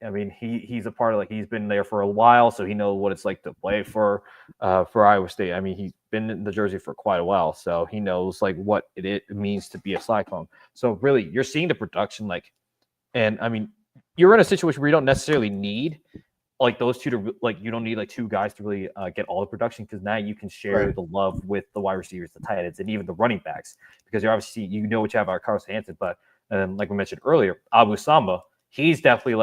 I mean, he's a part of he's been there for a while, so he knows what it's like to play for Iowa State. I mean, he's been in the jersey for quite a while, so he knows what it means to be a Cyclone. So really, you're seeing the production and I mean, you're in a situation where you don't necessarily need those two to you don't need two guys to really get all the production because now you can share Right. the love with the wide receivers, the tight ends, and even the running backs because you're obviously what you have out Carlos Hansen, but like we mentioned earlier, Abu Samba, he's definitely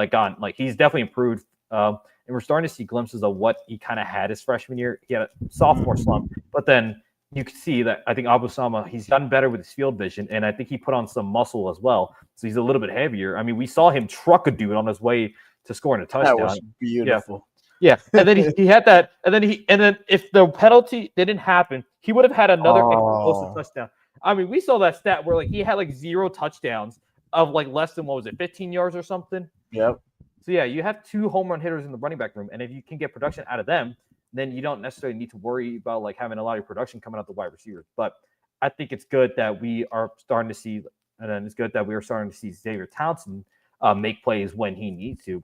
he's definitely improved. And we're starting to see glimpses of what he kind of had his freshman year. He had a sophomore slump, but then you can see that I think Abu Sama, he's gotten better with his field vision, and I think he put on some muscle as well. So he's a little bit heavier. I mean, we saw him truck a dude on his way to scoring a That touchdown. was Yeah. beautiful. Yeah. And then he had that, and then if the penalty didn't happen, he would have had another explosive Oh, touchdown. I mean, we saw that stat where he had 0 touchdowns of less than what was it, 15 yards or something. yep. So yeah, you have two home run hitters in the running back room, and if you can get production out of them, then you don't necessarily need to worry about having a lot of production coming out the wide receivers. But I think it's good that we are starting to see, and then it's good that we are starting to see Xavier Townsend make plays when he needs to.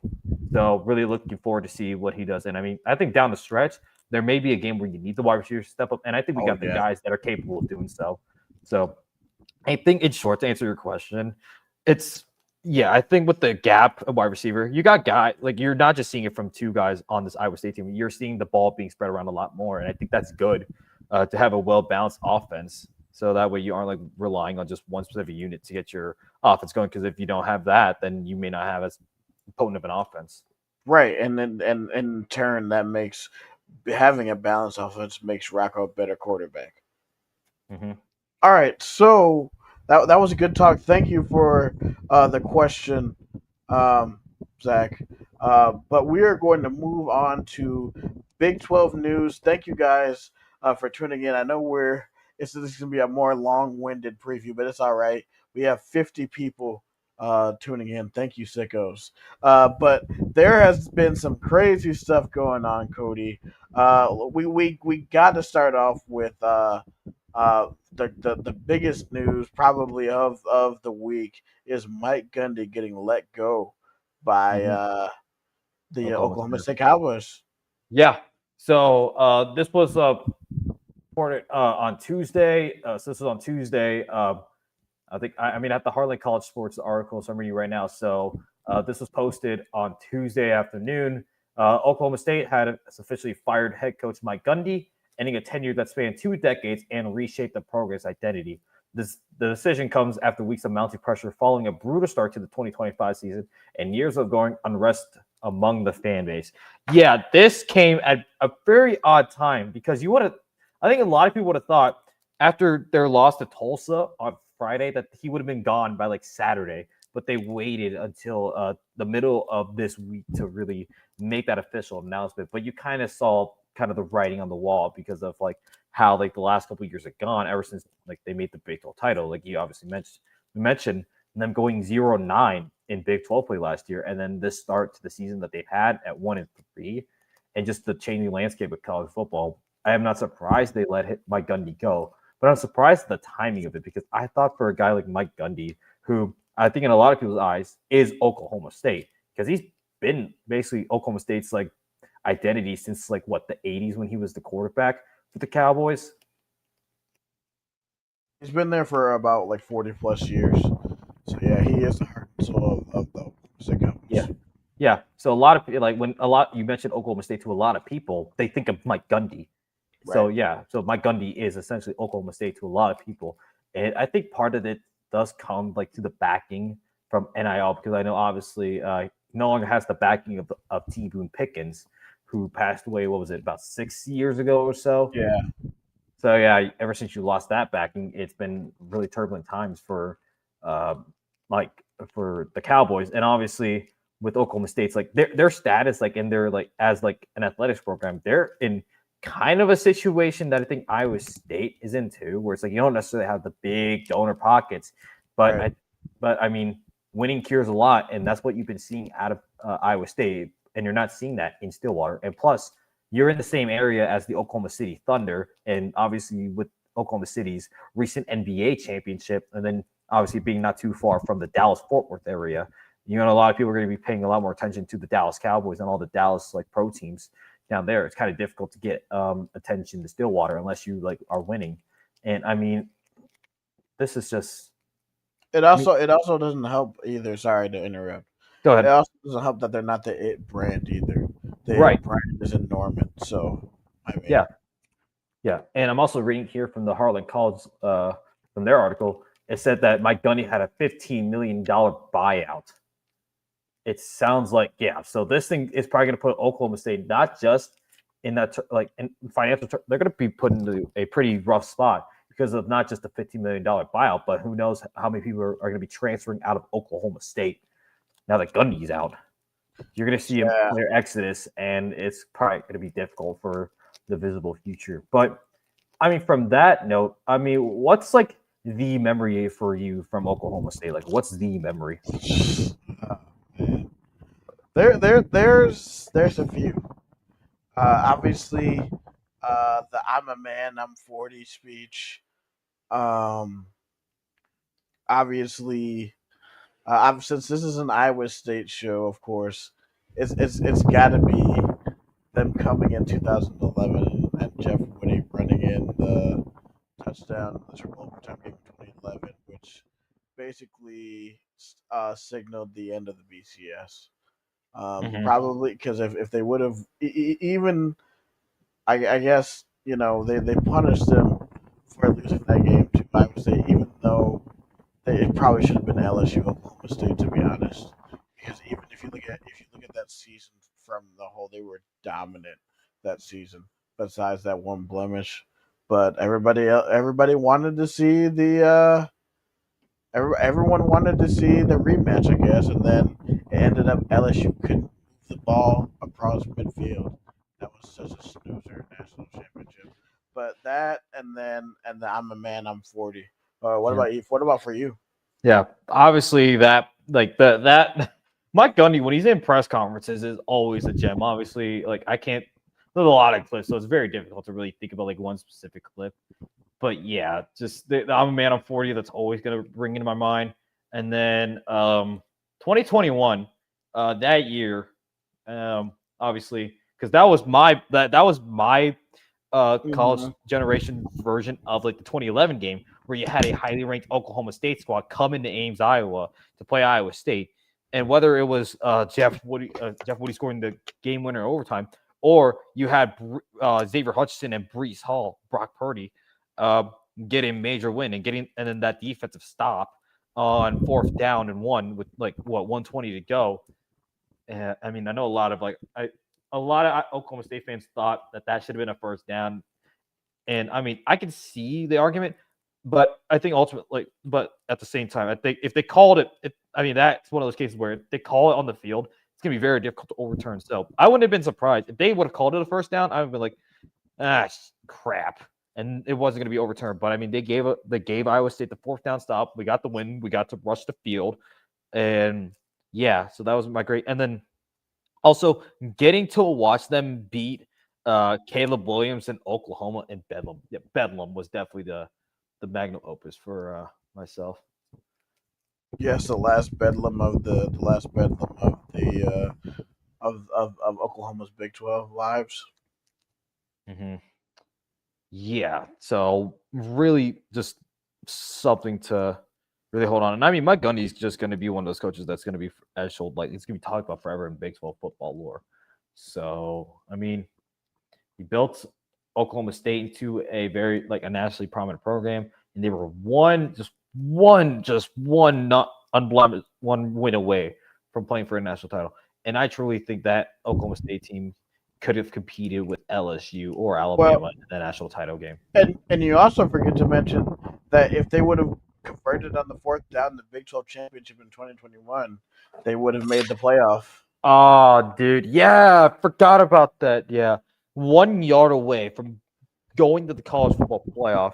So really looking forward to see what he does. And I mean, I think down the stretch there may be a game where you need the wide receivers to step up, and I think we Oh got the yeah. guys that are capable of doing so. So I think in short, to answer your question, it's yeah, I think with the gap of wide receiver, you got guys you're not just seeing it from two guys on this Iowa State team. You're seeing the ball being spread around a lot more, and I think that's good to have a well balanced offense. So that way you aren't relying on just one specific unit to get your offense going. Because if you don't have that, then you may not have as potent of an offense. Right, and then and in turn that makes having a balanced offense makes Rocco a better quarterback. Mm-hmm. All right, so that was a good talk. Thank you for the question, um, Zach. But we are going to move on to Big 12 news. Thank you guys for tuning in. I know this is going to be a more long winded preview, but it's all right. We have 50 people tuning in. Thank you, sickos. But there has been some crazy stuff going on, Cody. We got to start off with. The biggest news probably of the week is Mike Gundy getting let go by Mm-hmm. the Oklahoma Oklahoma State. State Cowboys. Yeah. So this was reported on Tuesday. So this is on Tuesday. I think I mean at the Heartland College Sports article, so I'm reading right now. So this was posted on Tuesday afternoon. Oklahoma State had officially fired head coach Mike Gundy, ending a tenure that spanned 2 decades and reshaped the program's identity. The decision comes after weeks of mounting pressure following a brutal start to the 2025 season and years of growing unrest among the fan base. Yeah, this came at a very odd time because you would have, I think a lot of people would have thought after their loss to Tulsa on Friday that he would have been gone by Saturday, but they waited until the middle of this week to really make that official announcement. But you kind of saw kind of the writing on the wall because of how the last couple of years have gone ever since they made the Big 12 title. Like you obviously mentioned them going 0-9 in Big 12 play last year, and then this start to the season that they've had at 1-3, and just the changing landscape of college football. I am not surprised they let Mike Gundy go, but I'm surprised at the timing of it because I thought for a guy like Mike Gundy, who I think in a lot of people's eyes is Oklahoma State, because he's been basically Oklahoma State's identity since the 80s when he was the quarterback for the Cowboys. He's been there for about 40 plus years. So yeah, he is the heart and soul of the Oklahoma State Yeah. Cowboys. Yeah. So a lot of when a lot you mentioned Oklahoma State to a lot of people, they think of Mike Gundy. So Right. yeah, so Mike Gundy is essentially Oklahoma State to a lot of people, and I think part of it does come to the backing from NIL because I know obviously no longer has the backing of T. Boone Pickens, who passed away. What was it, about 6 years ago or so? Yeah. So yeah, ever since you lost that backing, it's been really turbulent times for uh, like for the Cowboys, and obviously with Oklahoma State's like their status, like in their like as like an athletics program, they're in kind of a situation that I think Iowa State is in too, where it's like you don't necessarily have the big donor pockets, but Right. I mean, winning cures a lot, and that's what you've been seeing out of Iowa State, and you're not seeing that in Stillwater. And plus, you're in the same area as the Oklahoma City Thunder, and obviously with Oklahoma City's recent NBA championship, and then obviously being not too far from the Dallas Fort Worth area, you know, a lot of people are going to be paying a lot more attention to the Dallas Cowboys and all the Dallas like pro teams down there. It's kind of difficult to get attention to Stillwater unless you like are winning. And I mean, this is just. I mean, It also doesn't help either. Sorry to interrupt. go It ahead. also doesn't help that they're not the it brand either. The Right. it brand is in Norman. So I mean, Yeah. Yeah. And I'm also reading here from the Harlan College from their article. It said that Mike Gundy had a $15 million buyout. It sounds like, yeah. So this thing is probably going to put Oklahoma State not just in that like in financial they're going to be put into a pretty rough spot because of not just the $15 million buyout, but who knows how many people are going to be transferring out of Oklahoma State now that Gundy's out. You're going to see a yeah. player exodus, and it's probably going to be difficult for the visible future. But I mean, from that note, I mean, what's like the memory for you from Oklahoma State? Like, what's the memory? Oh, man. There's a few. Obviously, the "I'm a man, I'm 40" speech. Um, obviously, since this is an Iowa State show, of course, it's got to be them coming in 2011 and Jeff Woody running in the touchdown, the triple overtime game in 2011, which basically signaled the end of the BCS. Mm-hmm. Probably because if they would have even, I guess they punished them for losing that game to Iowa State, even though it probably should have been LSU Oklahoma State, to be honest. Because even if you look at that season from the whole, they were dominant that season. Besides that one blemish, but everybody wanted to see everyone wanted to see the rematch, I guess, and then it ended up LSU couldn't move the ball across midfield. That was such a snoozer national championship. But that and the I'm a man, I'm 40. What Yeah. about you? What about for you? Yeah, obviously that like that Mike Gundy when he's in press conferences is always a gem. Obviously, like I can't. There's a lot of clips, so it's very difficult to really think about like one specific clip. But yeah, just the I'm a man. I'm 40. That's always gonna ring into my mind. And then 2021, that year, obviously, because that was my college Mm-hmm. generation version of like the 2011 game where you had a highly ranked Oklahoma State squad come into Ames, Iowa to play Iowa State. And whether it was Jeff Woody scoring the game winner in overtime, or you had Xavier Hutchinson and Brees Hall, Brock Purdy, uh, getting a major win and then that defensive stop on 4th down and 1 with like 120 to go. I mean, I know a lot of Oklahoma State fans thought that should have been a 1st down, and I mean, I can see the argument, but I think ultimately, but at the same time, I think if they called I mean, that's one of those cases where if they call it on the field, it's gonna be very difficult to overturn. So I wouldn't have been surprised if they would have called it a 1st down. I would have been like, ah, crap, and it wasn't gonna be overturned. But I mean, they gave Iowa State the 4th down stop. We got the win. We got to rush the field, and yeah, so that was my great. And then also, getting to watch them beat Caleb Williams in Oklahoma and Bedlam. Yeah, Bedlam was definitely the magnum opus for myself. Yes, the last bedlam of the of Oklahoma's Big 12 lives. Hmm. Yeah, so really just something to really hold on. And I mean, Mike Gundy's just going to be one of those coaches that's going to be escaled like it's going to be talked about forever in Big 12 football lore. So I mean, he built Oklahoma State into a very like a nationally prominent program, and they were one not unblemished one win away from playing for a national title. And I truly think that Oklahoma State team could have competed with LSU or Well, Alabama in the national title game. and you also forget to mention that if they would have converted on the fourth down in the Big 12 championship in 2021, they would have made the playoff. Oh, dude. Yeah, I forgot about that. Yeah. 1 yard away from going to the college football playoff.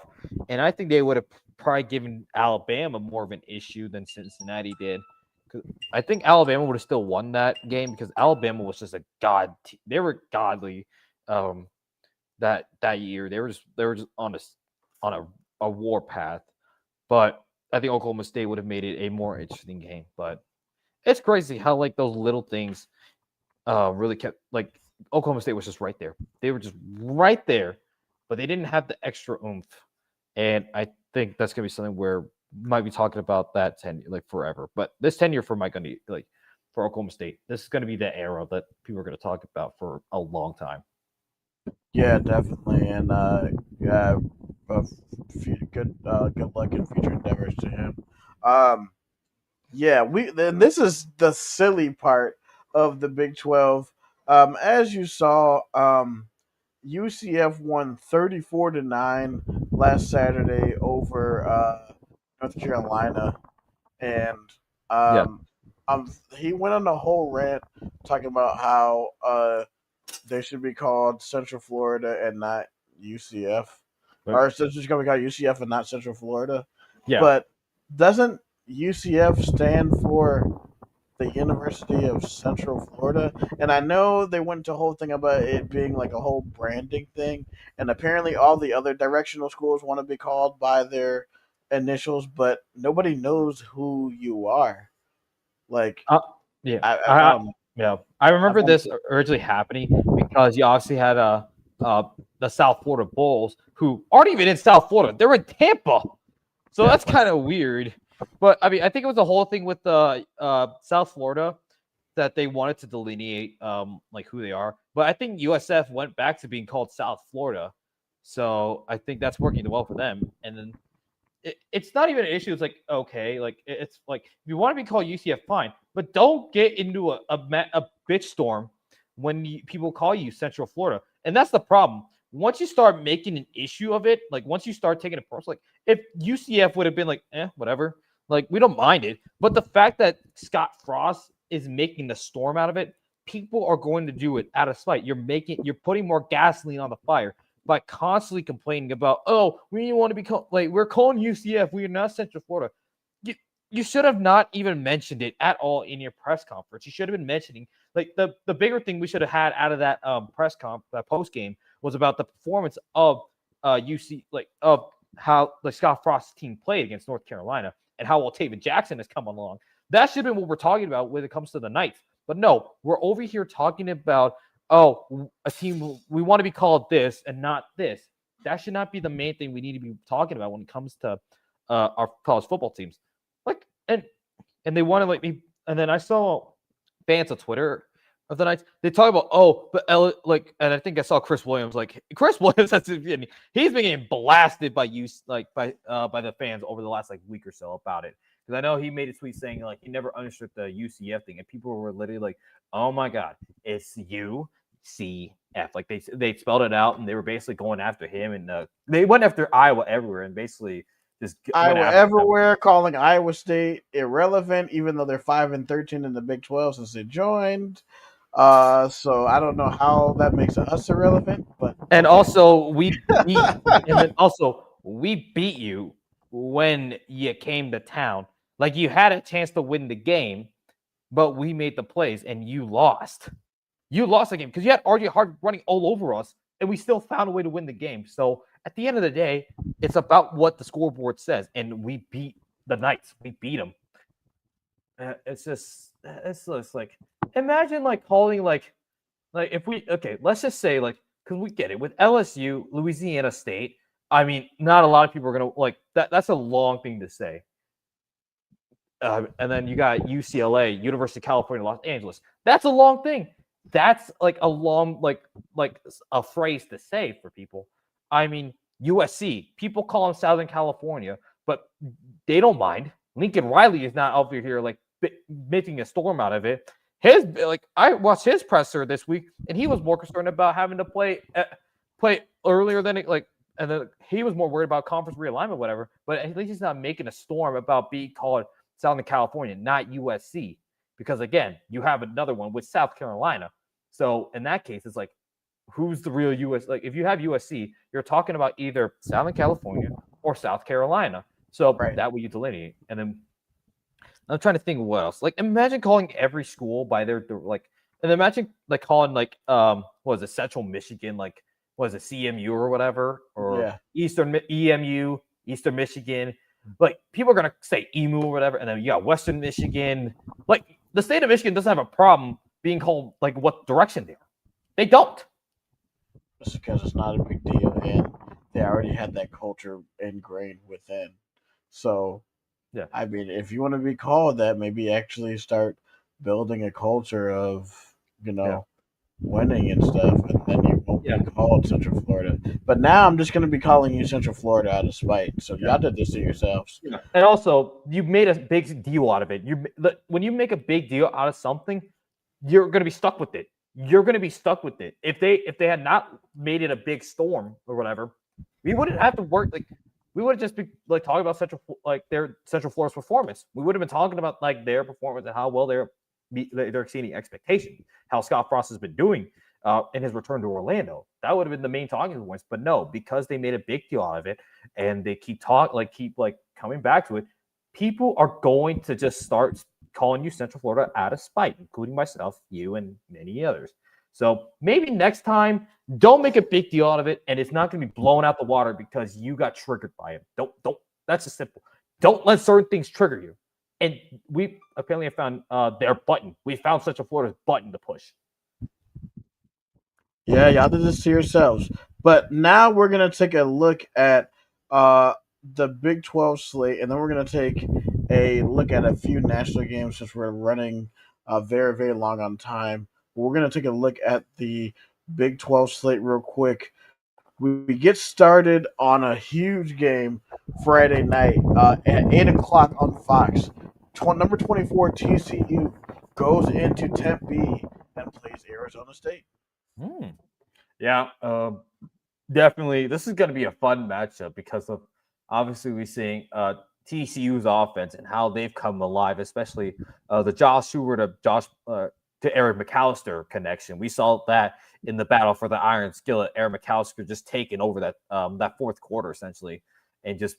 And I think they would have probably given Alabama more of an issue than Cincinnati did. I think Alabama would have still won that game because Alabama was just a they were godly um, that year. They were just on a war path. But I think Oklahoma State would have made it a more interesting game. But it's crazy how like those little things really kept like Oklahoma State was just right there. They were just right there, but they didn't have the extra oomph. And I think that's gonna be something where we might be talking about that tenure like forever. But this tenure for Mike Gundy, like for Oklahoma State, this is gonna be the era that people are gonna talk about for a long time. Yeah, definitely, and yeah, good luck in future endeavors to him. Um, yeah, we then this is the silly part of the Big 12. As you saw, UCF won 34-9 last Saturday over North Carolina, and Yeah. um, he went on a whole rant talking about how they should be called Central Florida and not UCF, But or it's just going to be called UCF and not Central Florida. yeah. But doesn't UCF stand for the University of Central Florida? And I know they went into a whole thing about it being like a whole branding thing, and apparently all the other directional schools want to be called by their initials, but nobody knows who you are. Like Uh, yeah. I I found, yeah. I I remember found this originally happening because you obviously had uh the South Florida Bulls who aren't even in South Florida. They're in Tampa. So yeah, that's kind of weird. But I mean, I think it was the whole thing with the South Florida that they wanted to delineate like who they are. But I think USF went back to being called South Florida. So I think that's working well for them. And then it's not even an issue. It's like, okay, like it's like if you want to be called UCF, fine, but don't get into a bitch storm when people call you Central Florida, and that's the problem. Once you start making an issue of it, like once you start taking it personal, like if UCF would have been like, whatever, like we don't mind it, but the fact that Scott Frost is making the storm out of it, people are going to do it out of spite. You're putting more gasoline on the fire by constantly complaining about, oh, we want to become like we're calling UCF, we are not Central Florida. You, you should have not even mentioned it at all in your press conference. You should have been mentioning like the bigger thing we should have had out of that that post game was about the performance of UC like of how the Scott Frost team played against North Carolina and how well Taven Jackson has come along. That should have been what we're talking about when it comes to the Knights. But no, we're over here talking about oh, a team we want to be called this and not this. That should not be the main thing we need to be talking about when it comes to our college football teams. Like and they want to like me. And then I saw fans on Twitter of the Knights. They talk about like, and I think I saw Chris Williams. Like Chris Williams, he's been getting blasted by by the fans over the last like week or so about it. Because I know he made a tweet saying like he never understood the UCF thing, and people were literally like, "Oh my god, it's UCF!" Like they spelled it out, and they were basically going after him, and they went after Iowa everywhere, and basically just went Iowa after them. everywhere, calling Iowa State irrelevant, even though they're 5-13 in the Big 12 since they joined. So I don't know how that makes us irrelevant, but And okay. also we beat you when you came to town. Like you had a chance to win the game, but we made the plays and you lost. You lost the game because you had RJ Hart running all over us, and we still found a way to win the game. So at the end of the day, it's about what the scoreboard says, and we beat the Knights. We beat them. It's just like imagine like calling like if we okay, let's just say like because we get it with LSU, Louisiana State. I mean, not a lot of people are gonna like that. That's a long thing to say. And then you got UCLA, University of California, Los Angeles. That's a long thing. That's like a long like a phrase to say for people. I mean, USC. People call them Southern California, but they don't mind. Lincoln Riley is not over here like making a storm out of it. His like I watched his presser this week, and he was more concerned about having to play earlier than it, like and then he was more worried about conference realignment, whatever. But at least he's not making a storm about being called Southern California, not USC, because again, you have another one with South Carolina. So in that case, it's like, who's the real US? Like, if you have USC, you're talking about either Southern California or South Carolina. So Right. that way you delineate. And then I'm trying to think of what else. Like, imagine calling every school by their like, and imagine like calling like what was it, Central Michigan, like was it CMU or whatever, or Yeah. Eastern EMU, Eastern Michigan. Like, people are gonna say EMU or whatever, and then you got Western Michigan. Like, the state of Michigan doesn't have a problem being called like what direction they are. They don't. Just because it's not a big deal, and they already had that culture ingrained within. So, Yeah, I mean, if you want to be called that, maybe actually start building a culture of, you yeah, know, winning and stuff, and then you won't yeah, be called Central Florida. But now I'm just going to be calling you Central Florida out of spite. So yeah. y'all did this to yourselves. Yeah. And also, you made a big deal out of it. When you make a big deal out of something, you're going to be stuck with it. You're going to be stuck with it. If they had not made it a big storm or whatever, we wouldn't have to work. Like, we would just be like talking about their Central Florida's performance. We would have been talking about like their performance and how well they're exceeding expectations. How Scott Frost has been doing in his return to Orlando. That would have been the main talking points. But no, because they made a big deal out of it, and they keep coming back to it, people are going to just start calling you Central Florida out of spite, including myself, you, and many others. So maybe next time, don't make a big deal out of it, and it's not going to be blown out the water because you got triggered by it. Don't. That's just simple. Don't let certain things trigger you. And we apparently have found their button. We found Central Florida's button to push. Yeah, y'all did this to yourselves. But now we're gonna take a look at uh, the Big 12 slate, and then we're gonna take a look at a few national games since we're running very very long on time. We're gonna take a look at the Big 12 slate real quick. We get started on a huge game Friday night at 8 o'clock on Fox. Number 24 TCU goes into Tempe and plays Arizona State. Hmm. Yeah, definitely. This is going to be a fun matchup because of obviously we're seeing TCU's offense and how they've come alive, especially the Josh Hoover to Eric McAllister connection. We saw that in the battle for the Iron Skillet. Eric McAllister just taking over that fourth quarter essentially, and just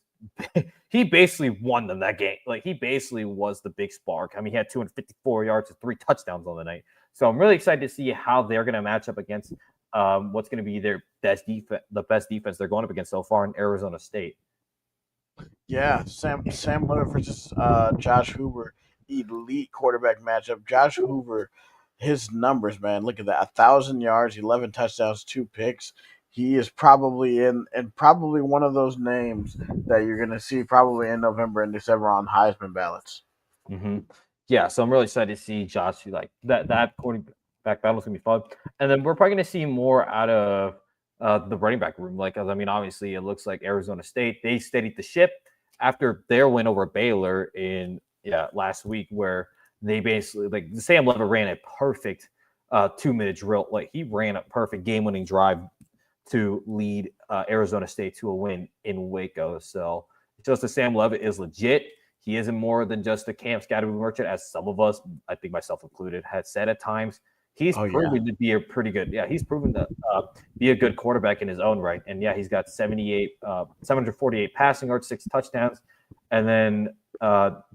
he basically won them that game. Like, he basically was the big spark. I mean, he had 254 yards and 3 touchdowns on the night. So I'm really excited to see how they're going to match up against what's going to be their best defense, the best defense they're going up against so far in Arizona State. Yeah, Sam Leonard versus Josh Hoover, elite quarterback matchup. Josh Hoover, his numbers, man, look at that: 1,000 yards, 11 touchdowns, 2 picks. He is probably in, and probably one of those names that you're gonna see probably in November and December on Heisman ballots. Mm-hmm. Yeah, so I'm really excited to see Josh like that quarterback battle is gonna be fun, and then we're probably gonna see more out of the running back room. Like, I mean, obviously, it looks like Arizona State they steadied the ship after their win over Baylor in last week, where they basically like Sam Leonard ran a perfect 2 minute drill. Like, he ran a perfect game winning drive to lead Arizona State to a win in Waco. So just as Sam Levitt is legit, he isn't more than just a Camp Scatterby merchant, as some of us, I think myself included, had said at times. He's Oh yeah, proven to be a pretty good, he's proven to be a good quarterback in his own right. And yeah, he's got 748 passing yards, 6 touchdowns, and then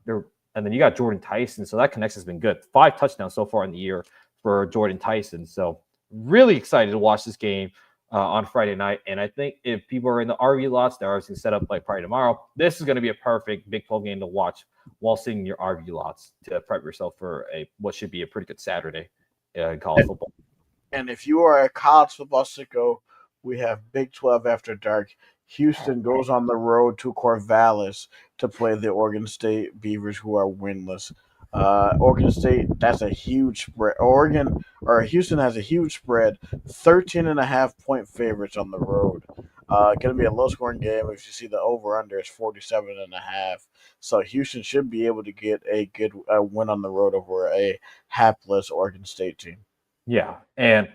there, and then you got Jordan Tyson. So that connection has been good. 5 touchdowns so far in the year for Jordan Tyson. So really excited to watch this game on Friday night. And I think if people are in the RV lots, they're obviously set up like probably tomorrow. This is going to be a perfect Big 12 game to watch while sitting in your RV lots to prep yourself for what should be a pretty good Saturday in college football. and if you are a college football sicko, we have Big 12 after dark. Houston goes on the road to Corvallis to play the Oregon State Beavers, who are winless. Oregon State, that's a huge spread. Houston has a huge spread, 13.5 point favorites on the road. Going to be a low scoring game. If you see the over under is 47.5. So Houston should be able to get a good win on the road over a hapless Oregon State team. Yeah. And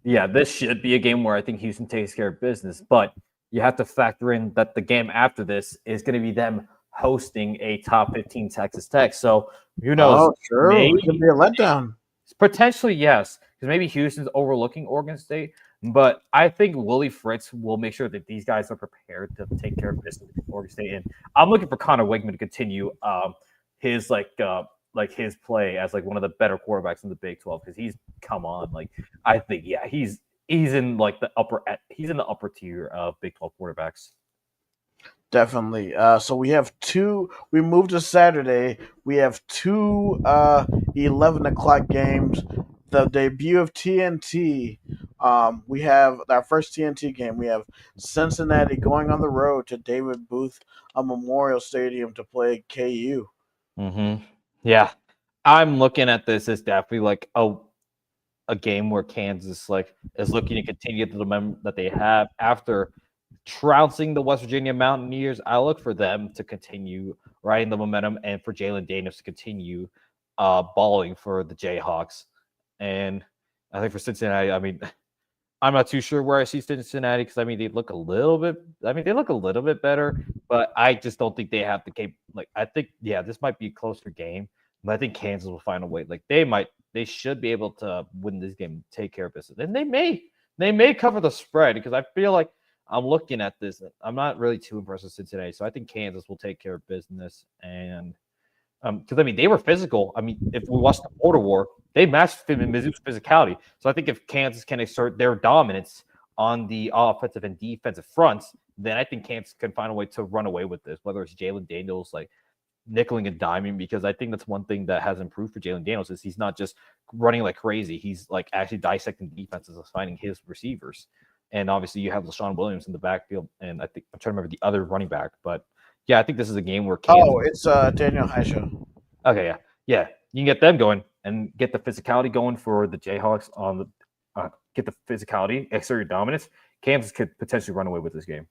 yeah, this should be a game where I think Houston takes care of business. But you have to factor in that the game after this is going to be them hosting a top 15 Texas Tech. So who knows? Oh, true. It could Maybe be a letdown. potentially yes, because maybe Houston's overlooking Oregon State. But I think Willie Fritz will make sure that these guys are prepared to take care of business with Oregon State. And I'm looking for Connor Wigman to continue his like his play as like one of the better quarterbacks in the Big 12 because he's come on like I think he's in like he's in the upper tier of Big 12 quarterbacks. Definitely. So we have two. We moved to Saturday. We have two 11 o'clock games. The debut of TNT. We have our first TNT game. We have Cincinnati going on the road to David Booth Memorial Stadium to play KU. Mm-hmm. Yeah, I'm looking at this as definitely like a game where Kansas like is looking to continue the momentum that they have after trouncing the West Virginia Mountaineers. I look for them to continue riding the momentum and for Jalen Daniels to continue balling for the Jayhawks. And I think for Cincinnati, I mean, I'm not too sure where I see Cincinnati because I mean they look a little bit. I mean they look a little bit better, but I just don't think they have the cap. Like I think this might be a closer game, but I think Kansas will find a way. Like they should be able to win this game, take care of business, and they may cover the spread because I feel like I'm looking at this. I'm not really too impressed with Cincinnati, so I think Kansas will take care of business and because I mean they were physical. I mean, if we watched the Border War, they matched Mizzou's physicality. So I think if Kansas can assert their dominance on the offensive and defensive fronts, then I think Kansas can find a way to run away with this. Whether it's Jalen Daniels like nickeling and diming, because I think that's one thing that has improved for Jalen Daniels is he's not just running like crazy. He's like actually dissecting defenses and finding his receivers. And obviously you have LaShawn Williams in the backfield, and I think I'm trying to remember the other running back, but yeah, I think this is a game where Kansas. Oh, it's Daniel Heisha. Okay, yeah. You can get them going and get the physicality going for the Jayhawks on the get the physicality, exterior dominance. Kansas could potentially run away with this game.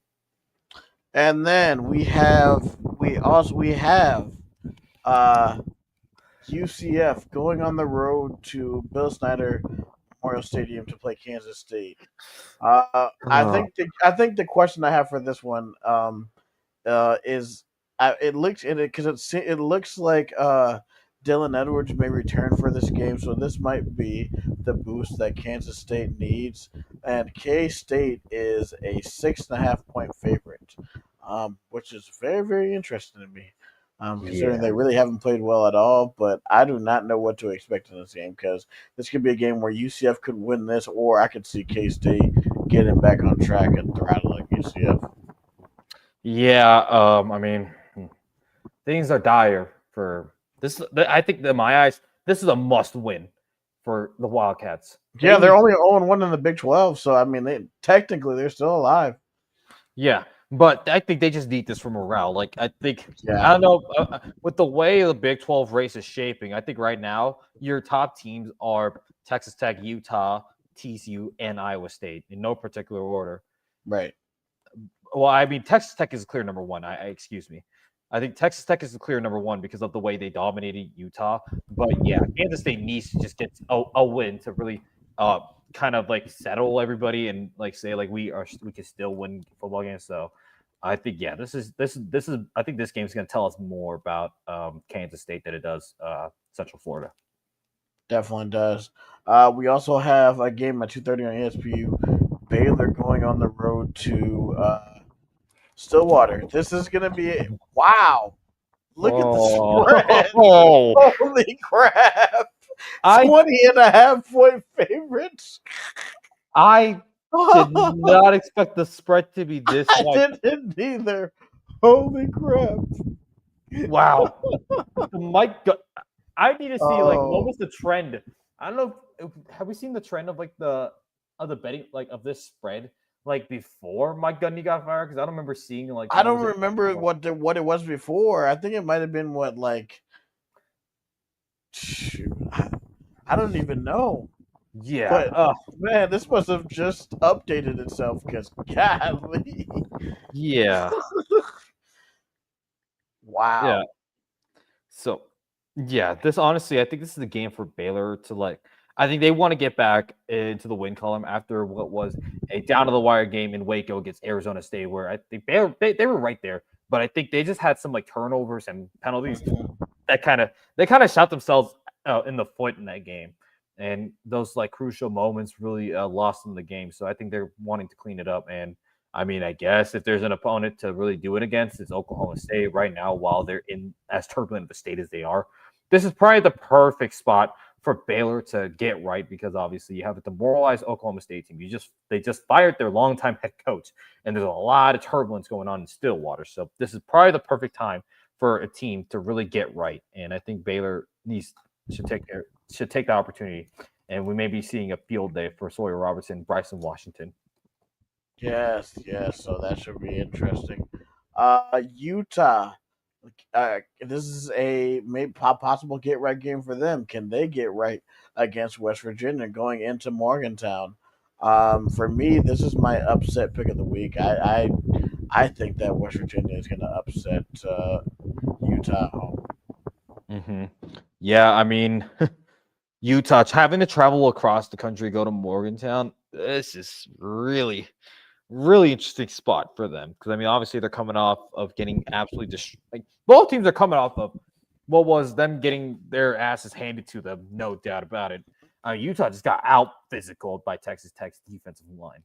And then we have uh, UCF going on the road to Bill Snyder Memorial Stadium to play Kansas State. I think the question I have for this one is it looks in it because it looks like Dylan Edwards may return for this game, so this might be the boost that Kansas State needs. And K State is a 6.5 point favorite, which is very very interesting to me. Considering Yeah. they really haven't played well at all, but I do not know what to expect in this game because this could be a game where UCF could win this, or I could see K State getting back on track and throttling UCF. Yeah, I mean, things are dire for this. I think, in my eyes, this is a must-win for the Wildcats. Yeah, They they're need, only 0-1 in the Big 12, so I mean, they're still alive. yeah, but I think they just need this for morale. Like, I Yeah, don't know, with the way the Big 12 race is shaping. I think right now your top teams are Texas Tech, Utah, TCU, and Iowa State in no particular order. right. Well, I mean, Texas Tech is clear number one. I excuse me. I think Texas Tech is the clear number one because of the way they dominated Utah. But yeah, Kansas State needs to just get a win to really uh kind of like settle everybody and like say like we can still win football games. So I think this is I think this game is going to tell us more about Kansas State than it does Central Florida. Definitely does. We also have a game at 2:30 on ESPU. Baylor going on the road to Stillwater. This is going to be wow. Look at the spread. Oh, Holy crap. I 20.5 point favorites. I did I not expect the spread to be this wide. didn't either. Holy crap. Wow. Mike, I need to see like what Oh, was the trend. I don't know. Have we seen the trend of like the betting like of this spread like before Mike Gundy got fired? Because I don't remember seeing like I what don't was it remember before. what it was before. I think it might have been what like shoot, I don't even know. Yeah. But man, this must have just updated itself because golly, Yeah. Yeah. wow. So yeah, this honestly, I think this is a game for Baylor to like. I think they want to get back into the win column after what was a down to the wire game in Waco against Arizona State, where I think they were right there, but I think they just had some like turnovers and penalties Mhm. that kind of shot themselves in the foot in that game, and those like crucial moments really lost them the game. So I think they're wanting to clean it up. And I mean, I guess if there's an opponent to really do it against, it's Oklahoma State right now. While they're in as turbulent of a state as they are, this is probably the perfect spot for Baylor to get right because obviously you have a demoralized Oklahoma State team. They just fired their longtime head coach, and there's a lot of turbulence going on in Stillwater. So this is probably the perfect time for a team to really get right. And I think Baylor needs should take the opportunity. And we may be seeing a field day for Sawyer Robertson, Bryson Washington. Yes, yes. So that should be interesting. Utah. This is a maybe possible get right game for them. Can they get right against West Virginia going into Morgantown? For me, this is my upset pick of the week. I think that West Virginia is going to upset Utah home. Mm-hmm. Yeah, I mean, Utah having to travel across the country, go to Morgantown. This is really interesting spot for them because I mean, obviously they're coming off of getting absolutely like both teams are coming off of what was them getting their asses handed to them, no doubt about it. Utah just got out physical by Texas Tech's defensive line,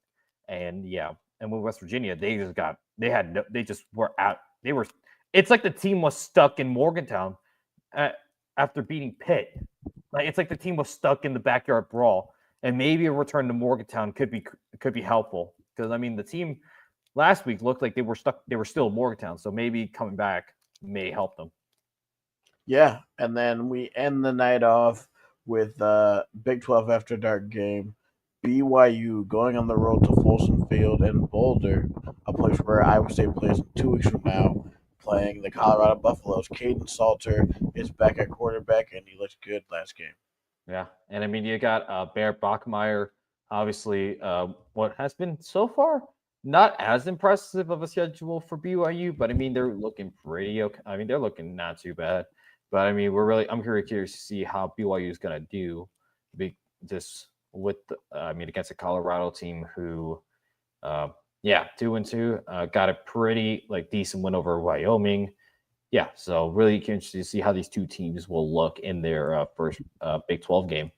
and yeah, and with West Virginia, they just were out. They were. It's like the team was stuck in Morgantown uh, after beating Pitt. Like it's like the team was stuck in the backyard brawl, and maybe a return to Morgantown could be helpful because I mean the team last week looked like they were stuck. They were still in Morgantown, so maybe coming back may help them. Yeah, and then we end the night off with Big 12 After Dark game. BYU going on the road to Folsom Field in Boulder, a place where Iowa State plays 2 weeks from now, playing the Colorado Buffaloes. Caden Salter is back at quarterback, and he looked good last game. Yeah, and I mean you got Bear Bachmeyer, obviously what has been so far not as impressive of a schedule for BYU, but I mean they're looking pretty okay. I mean they're looking not too bad, but I mean I'm very curious to see how BYU is going to do, be just with I mean against a Colorado team who, uh, yeah, 2-2, got a pretty like decent win over Wyoming. Yeah, so really interested to see how these two teams will look in their first Big 12 game.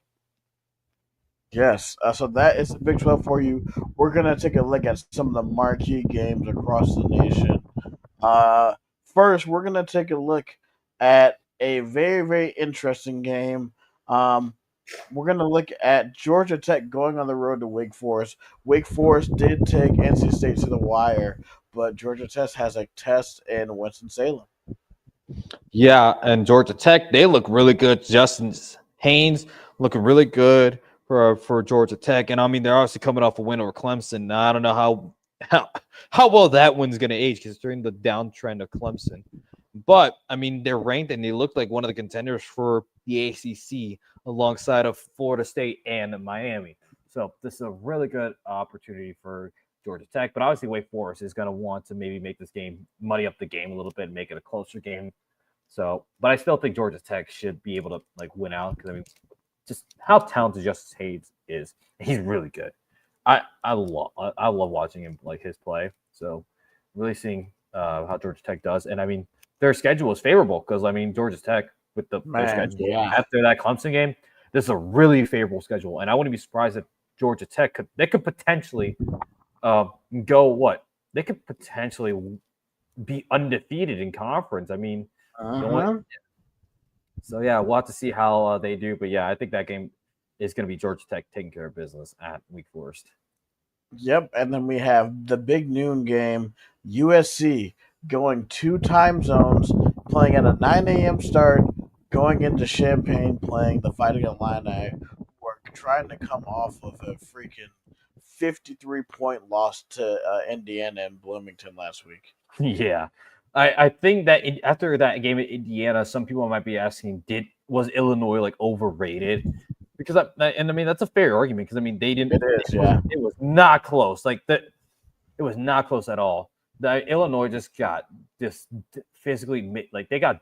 Yes, so that is the Big 12 for you. We're going to take a look at some of the marquee games across the nation. Uh, First, we're going to take a look at a very, very interesting game. Um, we're going to look at Georgia Tech going on the road to Wake Forest. Wake Forest did take NC State to the wire, but Georgia Tech has a test in Winston-Salem. Yeah, and Georgia Tech, they look really good. Justin Haynes looking really good for Georgia Tech, and I mean they're obviously coming off a win over Clemson. Now, I don't know how well that one's going to age considering the downtrend of Clemson. But I mean they're ranked and they look like one of the contenders for the ACC alongside of Florida State and Miami. So this is a really good opportunity for Georgia Tech. But obviously Wake Forest is going to want to maybe make this game muddy up the game a little bit and make it a closer game. So, but I still think Georgia Tech should be able to like win out because I mean, just how talented Justice Hayes is. He's really good. I love watching him like his play. So, really seeing how Georgia Tech does, and I mean their schedule is favorable because I mean Georgia Tech with their Man, schedule yeah. after that Clemson game, this is a really favorable schedule, and I wouldn't be surprised if Georgia Tech could potentially uh, go what they could potentially be undefeated in conference. I mean, the only Uh-huh. so yeah, we'll have to see how they do. But yeah, I think that game is going to be Georgia Tech taking care of business at Wake Forest. Yep, and then we have the big noon game, USC going two time zones, playing at a 9 a.m. start, going into Champaign, playing the Fighting Illini, who are trying to come off of a freaking 53-point loss to Indiana and Bloomington last week. Yeah, I think that after that game at Indiana, some people might be asking, was Illinois like overrated? Because and I mean that's a fair argument because I mean they didn't It is, yeah. it was not close like that it was not close at all. The Illinois just got just physically like they got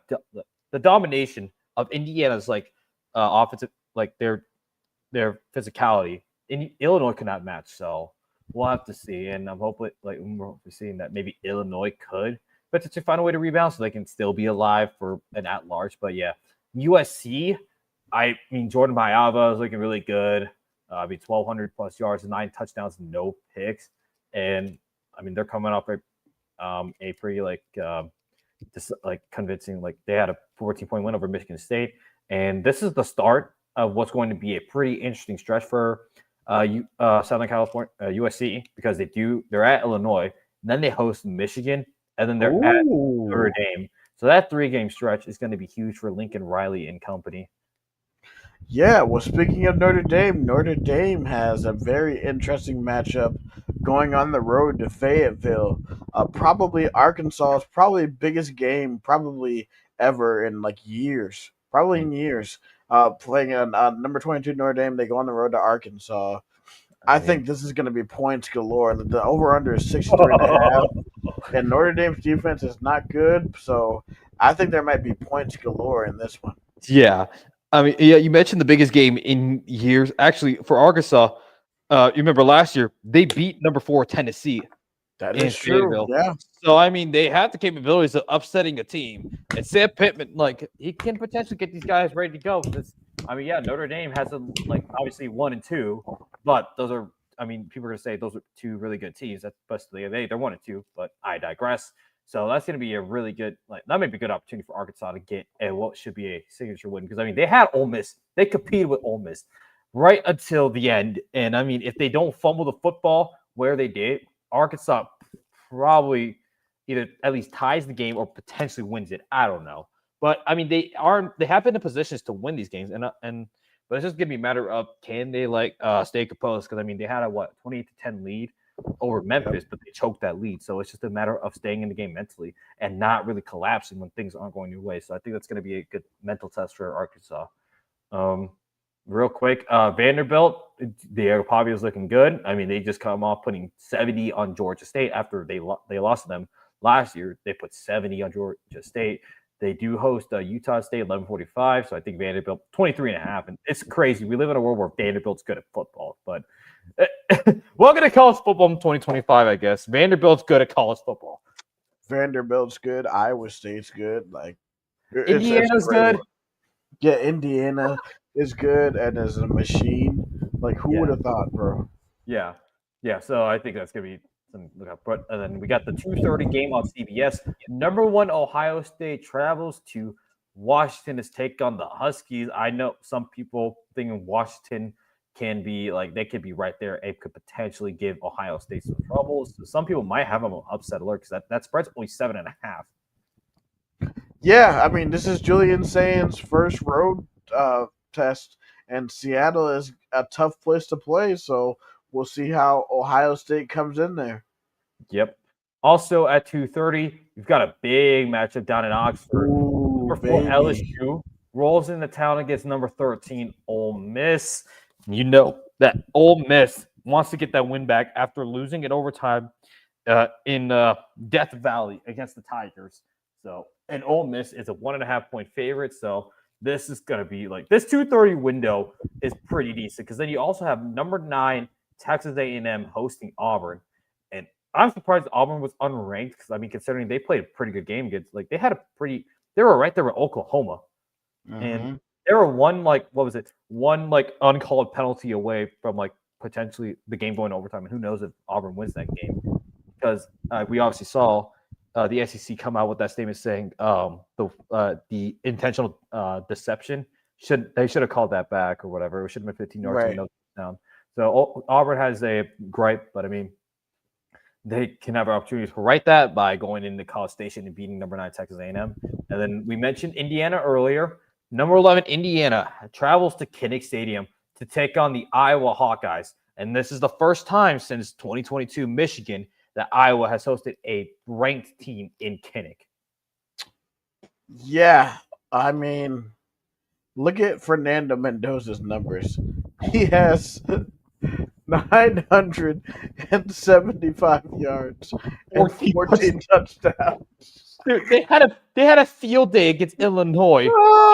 the domination of Indiana's like offensive like their their physicality. Illinois could not match, so we'll have to see. And I'm hoping we're seeing that maybe Illinois could potentially find a way to rebound so they can still be alive for an at large. But yeah, USC. I mean, Jordan Mailata is looking really good. 1,200 plus yards, 9 touchdowns, no picks, and I mean they're coming off a pretty convincing, like they had a 14-point win over Michigan State, and this is the start of what's going to be a pretty interesting stretch for Southern California USC, because they're at Illinois, then they host Michigan, and then they're at Notre Ooh. Dame. So that 3-game stretch is going to be huge for Lincoln Riley and company. Yeah, well, speaking of Notre Dame has a very interesting matchup going on the road to Fayetteville. Probably Arkansas's probably biggest game probably ever in like years, probably in years. Playing number 22 Notre Dame, they go on the road to Arkansas. I I mean, think this is going to be points galore. The over under is 63.5, and Notre Dame's defense is not good, so I think there might be points galore in this one. Yeah. I mean, yeah, you mentioned the biggest game in years. Actually, for Arkansas, you remember last year, they beat number 4 Tennessee That in is true. Fayetteville. Yeah. So, I mean, they have the capabilities of upsetting a team. And Sam Pittman, like, he can potentially get these guys ready to go. I mean, yeah, Notre Dame has obviously 1 and 2, but those are, I mean, people are going to say those are two really good teams. That's basically they're 1 and 2, but I digress. So that's going to be a really good, that may be a good opportunity for Arkansas to get what should be a signature win, because I mean they had Ole Miss, they competed with Ole Miss right until the end, and I mean if they don't fumble the football where they did, Arkansas probably either at least ties the game or potentially wins it. I don't know. But I mean, they have been in positions to win these games, but it's just gonna be a matter of can they stay composed, because I mean they had a 28-10 lead over Memphis, but they choked that lead. So it's just a matter of staying in the game mentally and not really collapsing when things aren't going your way. So I think that's going to be a good mental test for Arkansas. Real quick, Vanderbilt, their Pavia is looking good. I mean, they just come off putting 70 on Georgia State after they lost to them last year. They put 70 on Georgia State. They do host Utah State 11:45, so I think Vanderbilt 23.5, and it's crazy. We live in a world where Vanderbilt's good at football, but welcome to college football in 2025, I guess. Vanderbilt's good at college football. Vanderbilt's good. Iowa State's good. Indiana's good. Yeah, Indiana is good and is a machine. Like, who would have thought, bro? Yeah. So I think that's gonna be something to look up. But and then we got the 2:30 game on CBS. Number 1 Ohio State travels to Washington to take on the Huskies. I know some people thinking Washington can be they could be right there. It could potentially give Ohio State some troubles. So some people might have them on upset alert because that spread's only 7.5. Yeah, I mean, this is Julian Sain's first road test, and Seattle is a tough place to play. So we'll see how Ohio State comes in there. Yep. Also at 2:30, we've got a big matchup down in Oxford. Ooh, Number 4 baby. LSU rolls into town against number 13 Ole Miss. You know that Ole Miss wants to get that win back after losing in overtime in Death Valley against the Tigers. So, and Ole Miss is a 1.5-point favorite. So this is going to be this 2:30 window is pretty decent, because then you also have number 9 Texas A&M hosting Auburn. And I'm surprised Auburn was unranked, because I mean, considering they played a pretty good game against, they were right there with Oklahoma. Mm-hmm. And they were one uncalled penalty away from potentially the game going overtime. And who knows if Auburn wins that game, because we obviously saw the SEC come out with that statement saying the intentional deception they should have called that back or whatever. It should have been 15 yards Right. no touchdown. So Auburn has a gripe, but I mean, they can have an opportunity to right that by going into College Station and beating number 9 Texas A&M. And then we mentioned Indiana earlier. Number 11 Indiana travels to Kinnick Stadium to take on the Iowa Hawkeyes. And this is the first time since 2022 Michigan that Iowa has hosted a ranked team in Kinnick. Yeah, I mean, look at Fernando Mendoza's numbers. He has 975 yards and 14 touchdowns. Dude, they had a field day against Illinois,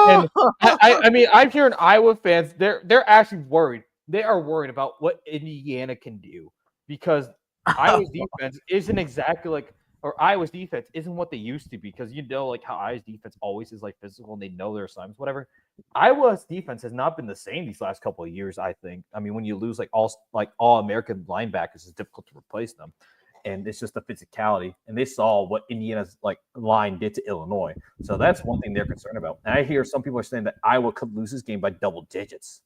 and I mean I'm hearing Iowa fans they're actually worried. They are worried about what Indiana can do because Iowa's defense isn't exactly like or Iowa's defense isn't what they used to be because you know like how Iowa's defense always is like physical and they know their assignments whatever. Iowa's defense has not been the same these last couple of years. I think. I mean when you lose like all American linebackers, it's difficult to replace them and it's just the physicality. And they saw what Indiana's like line did to Illinois, so that's one thing they're concerned about. And I hear some people are saying that Iowa could lose this game by double digits.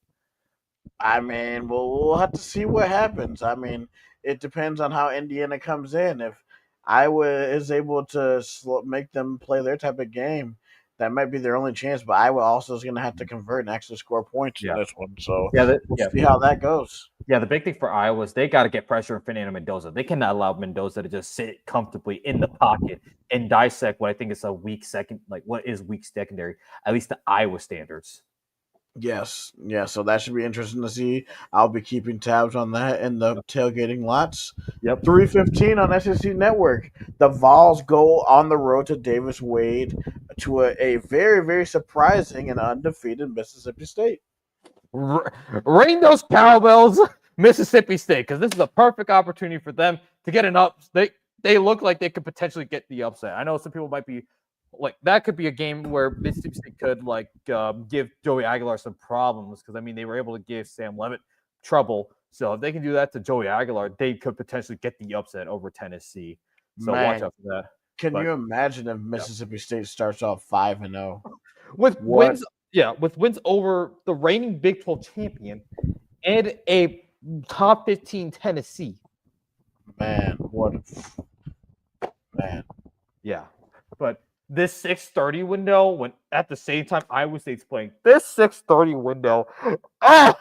I mean, we'll have to see what happens. I mean, it depends on how Indiana comes in. If Iowa is able to make them play their type of game, that might be their only chance. But Iowa also is going to have to convert and actually score points in Yeah, this one. So we'll yeah, see how that goes. yeah. The big thing for Iowa is they got to get pressure on Fernando Mendoza. They cannot allow Mendoza to just sit comfortably in the pocket and dissect what I think is a weak second, like what is weak secondary, at least the Iowa standards. Yes, yeah. So that should be interesting to see. I'll be keeping tabs on that in the tailgating lots. Yep. 3:15 on SEC Network. The Vols go on the road to Davis Wade to a very, very surprising and undefeated Mississippi State. Ring those cowbells, Mississippi State, because this is a perfect opportunity for them to get an up. They look like they could potentially get the upset. I know some people might be like that could be a game where Mississippi State could like give Joey Aguilar some problems because I mean they were able to give Sam Levitt trouble. So if they can do that to Joey Aguilar, they could potentially get the upset over Tennessee. So watch Man, out for that. can But you imagine if Mississippi State starts off 5-0? with What? wins, yeah, with wins over the reigning Big 12 champion and a top 15 Tennessee. Man, what? Man, Yeah, but this 6:30 window, when at the same time Iowa State's playing, this 6:30 window, oh,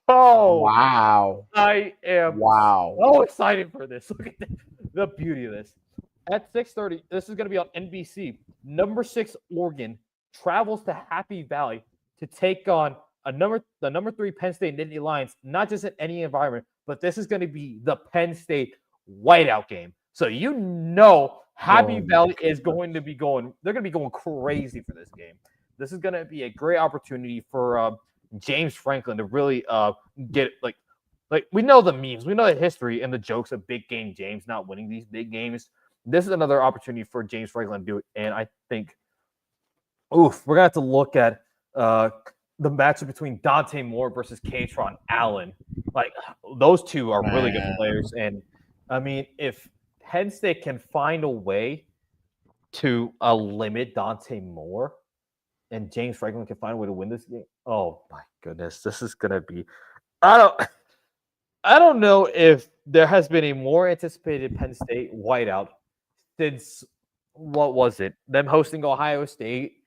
wow, I am wow. so excited for this. Look at the beauty of this. At 6:30, this is going to be on NBC. Number 6 Oregon travels to Happy Valley to take on the number 3 Penn State Nittany Lions. Not just in any environment, but this is going to be the Penn State whiteout game. So you know Happy Valley is going to be going. They're going to be going crazy for this game. This is going to be a great opportunity for James Franklin to really get like we know the memes, we know the history and the jokes of big game James not winning these big games. This is another opportunity for James Franklin to do it, and I think, we're gonna have to look at the matchup between Dante Moore versus Katron Allen. Like those two are really good players, and I mean if Penn State can find a way to limit Dante Moore, and James Franklin can find a way to win this game. Oh my goodness, this is gonna be. I don't know if there has been a more anticipated Penn State whiteout since what was it? Them hosting Ohio State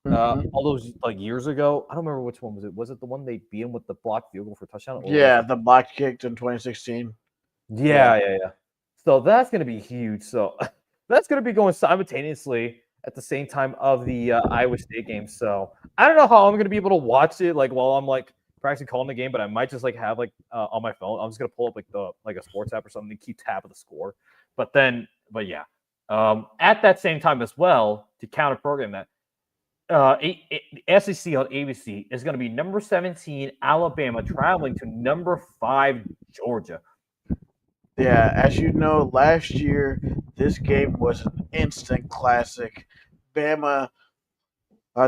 all those like years ago. I don't remember which one was it. Was it the one they beat him with the blocked field goal for touchdown? Yeah, the block kicked in 2016. Yeah. So that's going to be huge. So that's going to be going simultaneously at the same time of the Iowa State game. So I don't know how I'm going to be able to watch it like while I'm like practicing calling the game, but I might just like have like on my phone. I'm just going to pull up like a sports app or something and keep tab of the score. But yeah. At that same time as well, to counter program that, SEC on ABC is going to be number 17 Alabama traveling to number 5 Georgia. Yeah, as you know, last year this game was an instant classic. Bama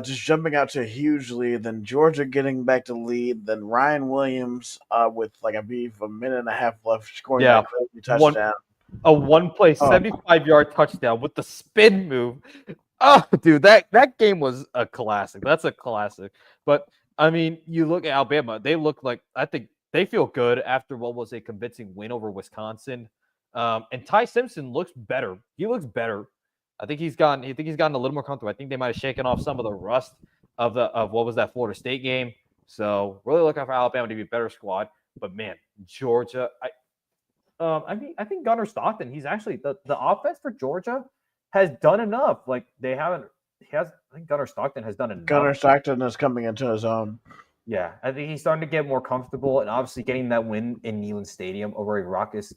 just jumping out to a huge lead, then Georgia getting back to lead, then Ryan Williams with like I believe a minute and a half left scoring that crazy touchdown. A one-play 75-yard touchdown with the spin move. Oh, dude, that game was a classic. That's a classic. But I mean, you look at Alabama; they look like I think they feel good after what was a convincing win over Wisconsin. And Ty Simpson looks better. He looks better. I think he's gotten a little more comfortable. I think they might have shaken off some of the rust of what was that Florida State game. So really looking for Alabama to be a better squad. But man, Georgia, I think Gunnar Stockton. He's actually the offense for Georgia has done enough. Like I think Gunnar Stockton has done enough. Gunnar Stockton is coming into his own. Yeah, I think he's starting to get more comfortable, and obviously getting that win in Neyland Stadium over a raucous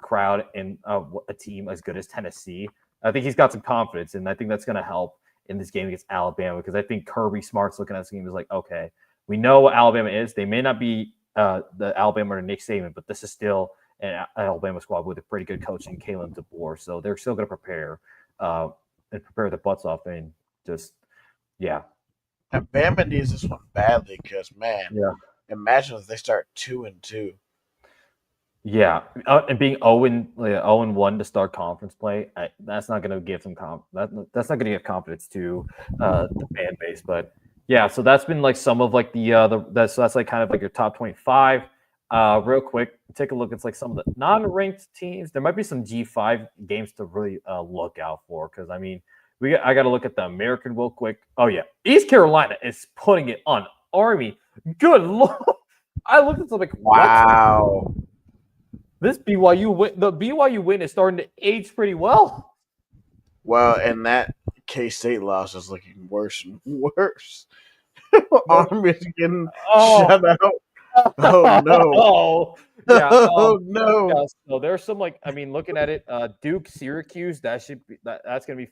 crowd and a team as good as Tennessee. I think he's got some confidence, and I think that's going to help in this game against Alabama because I think Kirby Smart's looking at this game is like, okay, we know what Alabama is. They may not be the Alabama or Nick Saban, but this is still an Alabama squad with a pretty good coach in Kalen DeBoer. So they're still going to prepare and prepare the butts off and just, yeah. And Bama needs this one badly because, man, Yeah. imagine if they start 2-2. Yeah, and being 0-1 to start conference play, that's not going to give them that's not going to give confidence to the fan base. But yeah, so that's been like some of like so that's like kind of like your top 25. Real quick, take a look. It's like some of the non-ranked teams. There might be some G5 games to really look out for because I mean, I got to look at the American real quick. Oh yeah, East Carolina is putting it on Army. Good lord, I looked at something like Wow. this BYU win, the BYU win is starting to age pretty well. Well, and that K-State loss is looking worse and worse. Army's getting shut out. Oh no! Oh yeah! Oh no! Yeah, so there's some like I mean, looking at it, Duke, Syracuse. That's gonna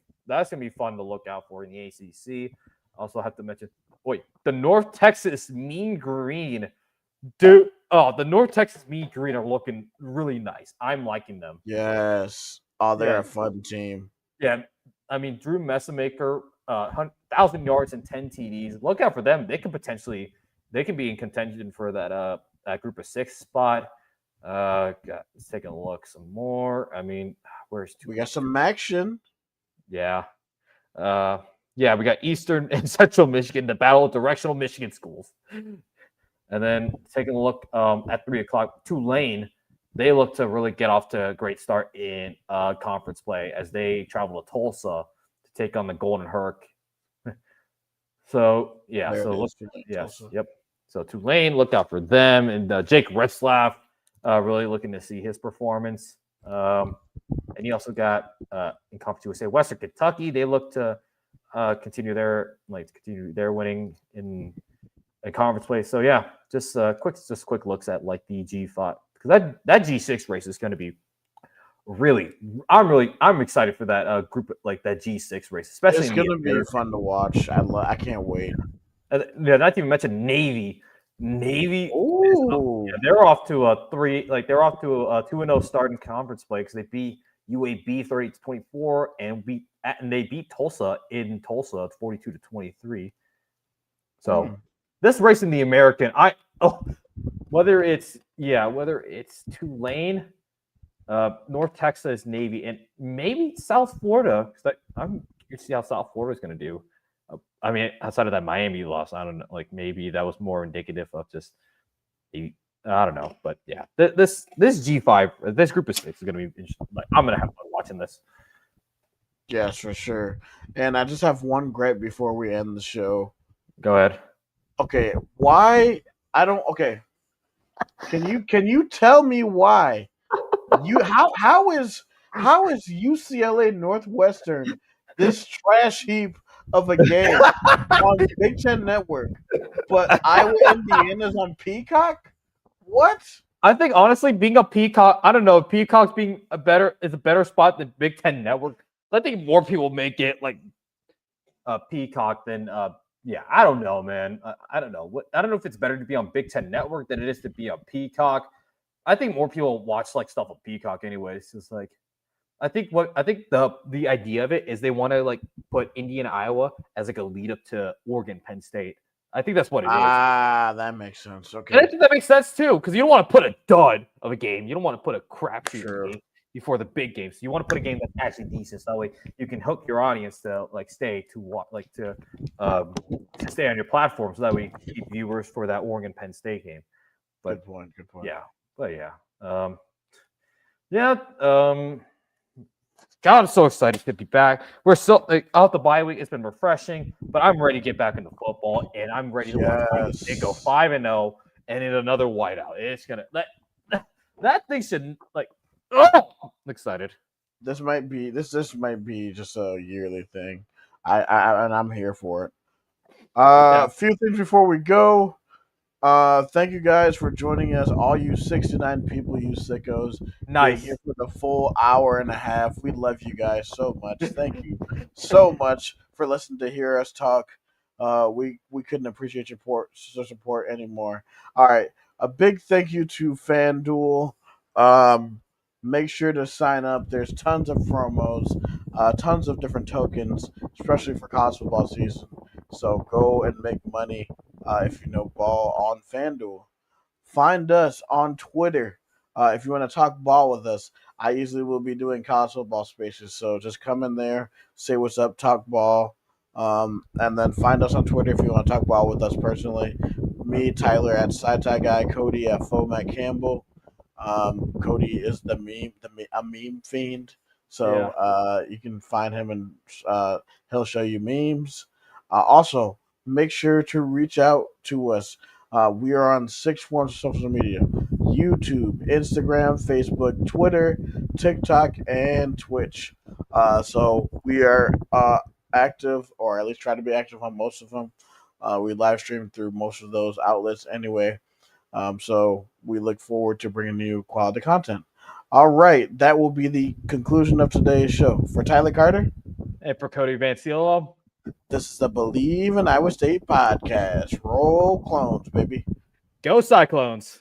be fun to look out for in the ACC. Also have to mention, the North Texas Mean Green, dude. Oh, the North Texas Mean Green are looking really nice. I'm liking them. Yes. Oh, they're Yeah. a fun team. Yeah, I mean Drew Messamaker, 1,000 yards and 10 TDs. Look out for them. They can be in contention for that group of 6 spot. Let's take a look some more. I mean, We got some action. Yeah. Yeah, we got Eastern and Central Michigan, the battle of directional Michigan schools. And then taking a look at 3 o'clock, Tulane. They look to really get off to a great start in conference play as they travel to Tulsa to take on the Golden Hurricane. So yeah, yep. So Tulane, look out for them, and Jake Retzlaff, really looking to see his performance. And you also got in Conference USA, Western Kentucky. They look to continue their winning in conference play. So yeah, just quick looks at like the G5 because that G6 race is going to be I'm excited for that group, like that G6 race, especially. It's going to be fun to watch. I can't wait. Yeah, not to even mention Navy. Ooh. They're off to a 2-0 start in conference play because they beat UAB 38-24 and they beat Tulsa in Tulsa 42-23. So this race in the American, whether it's Tulane, North Texas, Navy, and maybe South Florida, because I'm curious to see how South Florida is going to do. I mean, outside of that Miami loss, I don't know. Like maybe that was more indicative of just, I don't know. But yeah, this G5, this group of 6 is going to be interesting. Like I'm going to have fun watching this. Yes, for sure. And I just have one gripe before we end the show. Go ahead. Okay, why I don't? Okay, can you tell me why? How is UCLA Northwestern this trash heap of a game on Big Ten Network, but Iowa Indiana's on Peacock? What? I think honestly, being a Peacock, I don't know if Peacock's being a better spot than Big Ten Network. I think more people make it like Peacock than yeah. I don't know, man. I don't know. I don't know if it's better to be on Big Ten Network than it is to be on Peacock. I think more people watch like stuff on Peacock anyways. It's like I think the idea of it is they want to like put Indiana, Iowa as like a lead up to Oregon, Penn State. I think that's what it is. Ah, that makes sense. Okay. And I think that makes sense too, because you don't want to put a dud of a game. You don't want to put a crapshoot of a game before the big game. So you want to put a game that's actually decent. So that way you can hook your audience to like stay to stay on your platform. So that way you can keep viewers for that Oregon Penn State game. But Good point. Yeah. But yeah. God, I'm so excited to be back. We're still out the bye week. It's been refreshing, but I'm ready to get back into football, and I'm ready to watch it go 5-0 and in another whiteout. It's gonna that thing should like. I'm excited. This might be just a yearly thing. And I'm here for it. A few things before we go. Thank you guys for joining us, all you 69 people, you sickos, being Nice. here for the full hour and a half. We love you guys so much. Thank you so much for listening to hear us talk. We couldn't appreciate your support anymore. All right, a big thank you to FanDuel. Um, Make sure to sign up. There's tons of promos, tons of different tokens, especially for college football season. So go and make money if you know ball on FanDuel. Find us on Twitter if you want to talk ball with us. I usually will be doing college football spaces, so just come in there, say what's up, talk ball, and then find us on Twitter if you want to talk ball with us personally. Me, Tyler at Side Tie Guy, Cody at Fomac Campbell. Cody is a meme fiend, so Yeah. you can find him and he'll show you memes. Also, make sure to reach out to us. We are on 6 forms of social media: YouTube, Instagram, Facebook, Twitter, TikTok, and Twitch. So we are active, or at least try to be active on most of them. We live stream through most of those outlets anyway. So we look forward to bringing you quality content. All right, that will be the conclusion of today's show. For Tyler Carter, And for Cody Van Cielo, this is the Believe in Iowa State podcast. Roll clones, baby. go Cyclones.